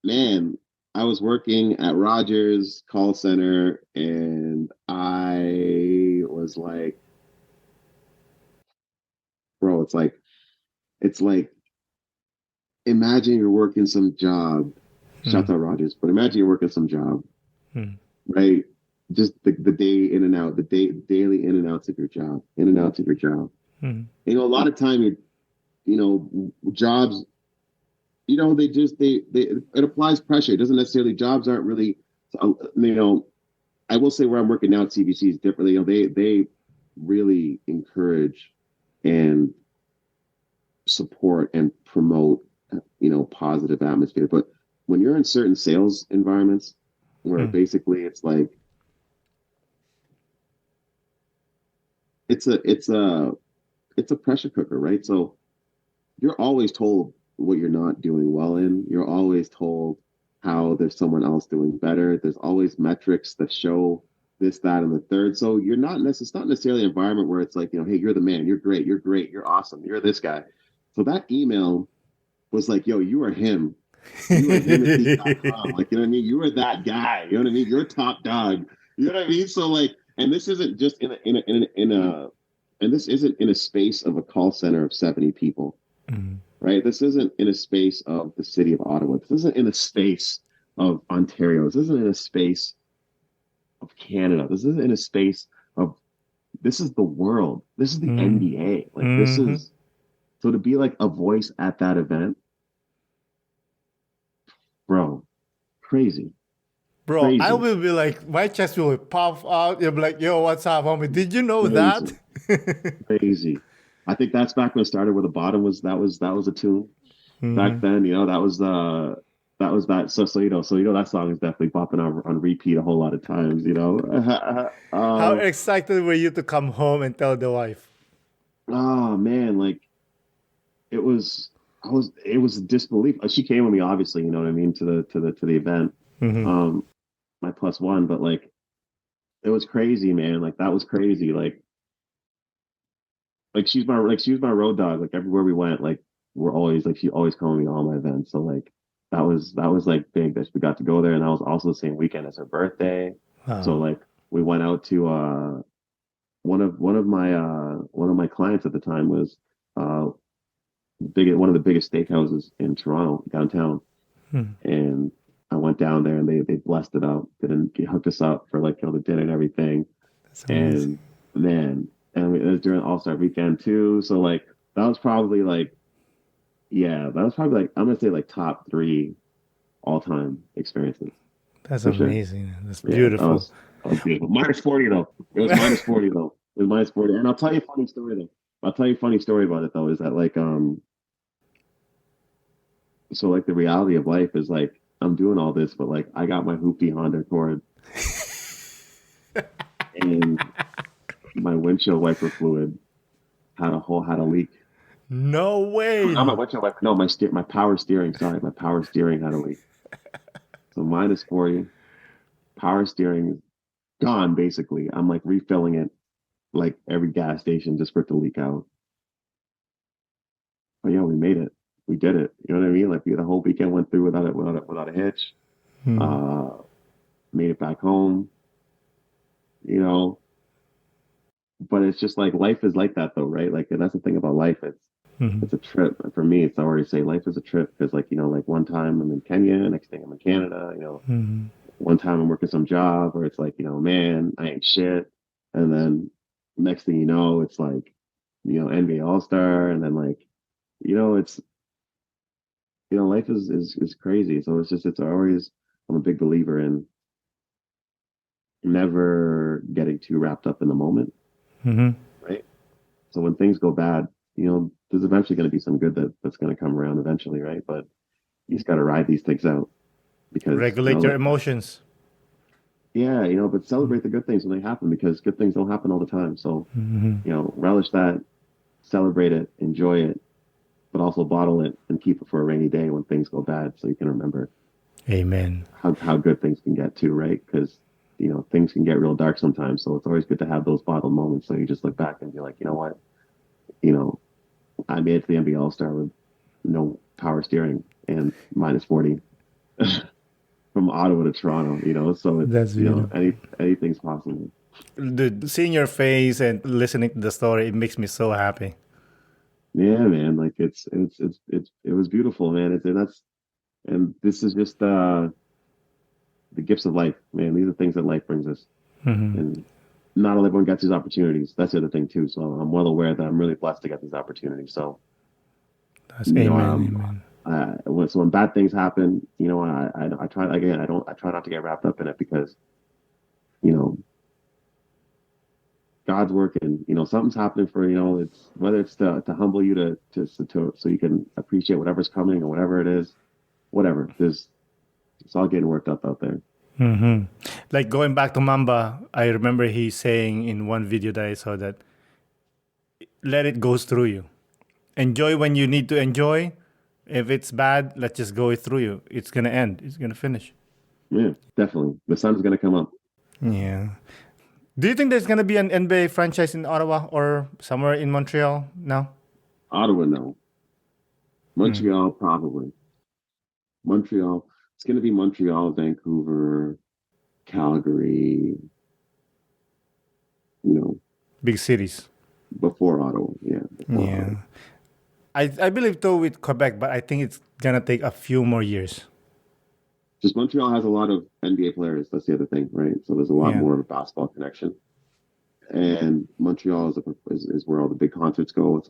[SPEAKER 3] man, I was working at Rogers call center, and I was like, bro, it's like, imagine you're working some job. Shout out Rogers, but imagine you're working some job, right? Just the day in and out, daily in and outs of your job, You know, a lot of time, you know, jobs they just they it applies pressure. It doesn't necessarily, jobs aren't really, I will say where I'm working now at CBC is differently. They really encourage and support and promote, positive atmosphere. But when you're in certain sales environments where basically it's like it's a pressure cooker, right? So you're always told what you're not doing well in. You're always told how there's someone else doing better. There's always metrics that show this, that, and the third. So it's not necessarily an environment where it's like, hey, you're the man, you're great, you're awesome, you're this guy. So that email was like, yo, you are him. You are him at Leap.com. Like, you know what I mean? You are that guy. You know what I mean? You're top dog. You know what I mean? So like, and this isn't just and this isn't in a space of a call center of 70 people. Right? This isn't in a space of the city of Ottawa. This isn't in a space of Ontario. This isn't in a space of Canada. This isn't in a space of, this is the world. This is the NBA. Like this is, so to be like a voice at that event, bro, crazy.
[SPEAKER 2] Bro,
[SPEAKER 3] Crazy.
[SPEAKER 2] I will be like, my chest will pop out. You'll be like, yo, what's up, homie? Did you know
[SPEAKER 3] Crazy.
[SPEAKER 2] that?
[SPEAKER 3] Crazy. I think that's back when it started, where the bottom was, that was a tune. Back then, that was that. So that song is definitely popping on repeat a whole lot of times,
[SPEAKER 2] How excited were you to come home and tell the wife?
[SPEAKER 3] Oh man, like it was disbelief. She came with me, obviously, you know what I mean, to the event. My plus one, but like it was crazy, man. Like that was crazy. Like she was my road dog. Like everywhere we went, like we're always like, she always coming with me to all my events. So like that was like big that we got to go there, and that was also the same weekend as her birthday.
[SPEAKER 2] Wow.
[SPEAKER 3] So like we went out to one of my clients at the time was one of the biggest steakhouses in Toronto downtown, and I went down there and they blessed it up. They hooked us up for like the dinner and everything.
[SPEAKER 2] That's amazing.
[SPEAKER 3] And man, and it was during All-Star weekend too. So like that was probably like I'm gonna say like top 3 all-time experiences.
[SPEAKER 2] That's
[SPEAKER 3] for
[SPEAKER 2] amazing.
[SPEAKER 3] Sure.
[SPEAKER 2] That's beautiful.
[SPEAKER 3] Yeah, that was beautiful. Minus 40 though. It was minus 40 though. It was minus 40. And I'll tell you a funny story though. About it though, is that like so like the reality of life is like I'm doing all this, but like I got my hoopty Honda Accord and my windshield wiper fluid had a leak.
[SPEAKER 2] No way.
[SPEAKER 3] Not my windshield wiper. No, my power steering. Sorry, my power steering had a leak. So minus 40, power steering gone basically. I'm like refilling it like every gas station just for it to leak out. But yeah, we made it. We did it. You know what I mean? Like the whole weekend went through without a hitch. Made it back home. But it's just like life is like that though, right? Like, and that's the thing about life. It's a trip. And for me, it's, I already say life is a trip, because like, like one time I'm in Kenya, next thing I'm in Canada, one time I'm working some job where it's like, man, I ain't shit. And then next thing you know, it's like, NBA All-Star. And then like, it's, life is crazy. So it's always, I'm a big believer in never getting too wrapped up in the moment. Right. So when things go bad, there's eventually going to be some good that's going to come around eventually, right? But you just got to ride these things out, because
[SPEAKER 2] regulate your emotions.
[SPEAKER 3] Yeah, but celebrate the good things when they happen, because good things don't happen all the time. So, relish that, celebrate it, enjoy it, but also bottle it and keep it for a rainy day when things go bad, so you can remember.
[SPEAKER 2] Amen.
[SPEAKER 3] How good things can get too, right? Because things can get real dark sometimes. So it's always good to have those bottled moments. So you just look back and be like, you know what, I made it to the NBA All-Star with no power steering and minus 40 from Ottawa to Toronto. So it's,
[SPEAKER 2] that's
[SPEAKER 3] anything's possible.
[SPEAKER 2] Dude, seeing your face and listening to the story, it makes me so happy.
[SPEAKER 3] Yeah, man. Like it was beautiful, man. And this is just the gifts of life, man. These are things that life brings us, and not everyone gets these opportunities. That's the other thing too. So I'm well aware that I'm really blessed to get these opportunities. So
[SPEAKER 2] that's amen.
[SPEAKER 3] When when bad things happen, I try again. I try not to get wrapped up in it because you know God's working. Something's happening for it's whether it's to humble you to so you can appreciate whatever's coming or whatever it is, whatever. It's all getting worked up out there.
[SPEAKER 2] Mm-hmm. Like going back to Mamba, I remember he saying in one video that I saw that let it go through you. Enjoy when you need to enjoy. If it's bad, let's just go through you. It's gonna end. It's gonna finish.
[SPEAKER 3] Yeah, definitely. The sun's gonna come up.
[SPEAKER 2] Yeah. Do you think there's gonna be an NBA franchise in Ottawa or somewhere in Montreal now?
[SPEAKER 3] Ottawa, no. Montreal, probably. Montreal. It's gonna be Montreal, Vancouver, Calgary.
[SPEAKER 2] Big cities.
[SPEAKER 3] Before Ottawa. Yeah. Before
[SPEAKER 2] Yeah.
[SPEAKER 3] Ottawa.
[SPEAKER 2] I believe too with Quebec, but I think it's gonna take a few more years.
[SPEAKER 3] Just Montreal has a lot of NBA players. That's the other thing, right? So there's a lot
[SPEAKER 2] Yeah.
[SPEAKER 3] more of a basketball connection. And Montreal is where all the big concerts go. It's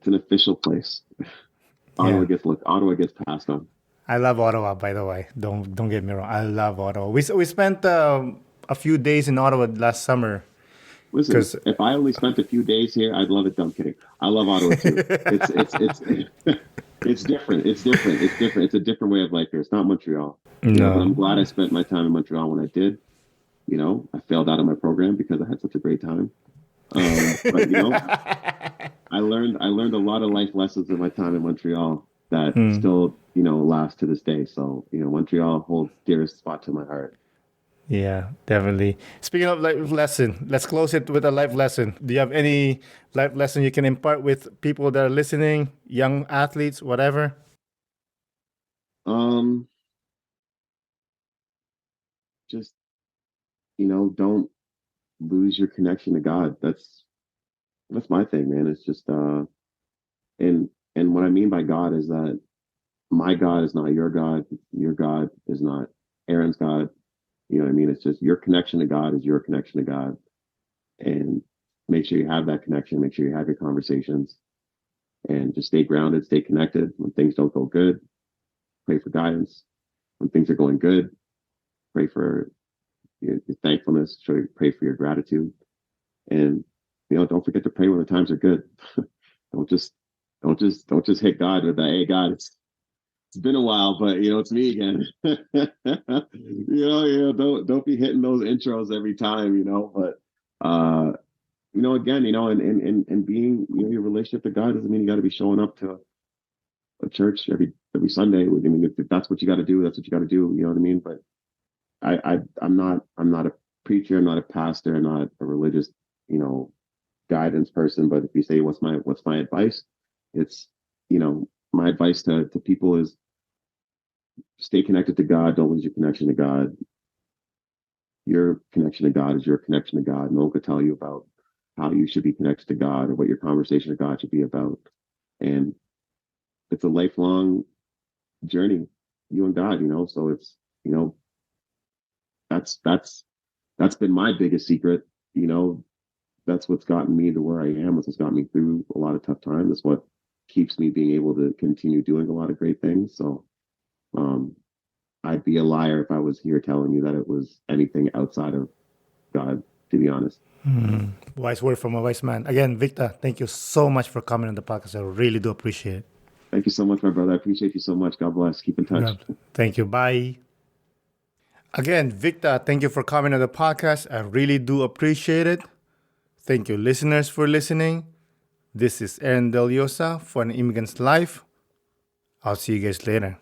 [SPEAKER 3] an official place.
[SPEAKER 2] Yeah.
[SPEAKER 3] Ottawa gets passed on.
[SPEAKER 2] I love Ottawa, by the way. Don't get me wrong. I love Ottawa. We spent a few days in Ottawa last summer.
[SPEAKER 3] Listen,
[SPEAKER 2] 'Cause-
[SPEAKER 3] if I only spent a few days here, I'd love it. No, I'm kidding. I love Ottawa too. It's different. It's different. It's different. It's a different way of life here. It's not Montreal.
[SPEAKER 2] No.
[SPEAKER 3] But I'm glad I spent my time in Montreal when I did. I failed out of my program because I had such a great time. But I learned a lot of life lessons in my time in Montreal that still last to this day. So Montreal holds dearest spot to my heart.
[SPEAKER 2] Yeah, definitely. Speaking of life lesson, let's close it with a life lesson. Do you have any life lesson you can impart with people that are listening, young athletes, whatever?
[SPEAKER 3] Just don't lose your connection to God. That's my thing, man. It's just and what I mean by God is that my God is not your God. Your God is not Aaron's God. You know what I mean? It's just your connection to God is your connection to God. And make sure you have that connection. Make sure you have your conversations and just stay grounded, stay connected. When things don't go good, pray for guidance. When things are going good, pray for your thankfulness, pray for your gratitude. And, don't forget to pray when the times are good. don't just hit God with that. Hey, God, it's been a while, but it's me again. Don't be hitting those intros every time, but again, and being, your relationship to God doesn't mean you got to be showing up to a church every Sunday. I mean, if that's what you got to do, that's what you got to do. You know what I mean? But I'm not a preacher. I'm not a pastor. I'm not a religious, guidance person. But if you say, what's my advice? It's, my advice to people is stay connected to God. Don't lose your connection to God. Your connection to God is your connection to God. No one could tell you about how you should be connected to God or what your conversation with God should be about. And it's a lifelong journey, you and God, so it's, that's been my biggest secret. That's what's gotten me to where I am. That's what's gotten me through a lot of tough times. That's what keeps me being able to continue doing a lot of great things. So, I'd be a liar if I was here telling you that it was anything outside of God, to be honest.
[SPEAKER 2] Wise word from a wise man. Again, Victor, thank you so much for coming on the podcast. I really do appreciate it.
[SPEAKER 3] Thank you so much, my brother. I appreciate you so much. God bless. Keep in touch.
[SPEAKER 2] Thank you. Bye. Again, Victor, thank you for coming on the podcast. I really do appreciate it. Thank you, listeners, for listening. This is Aaron Deliosa for An Immigrant's Life. I'll see you guys later.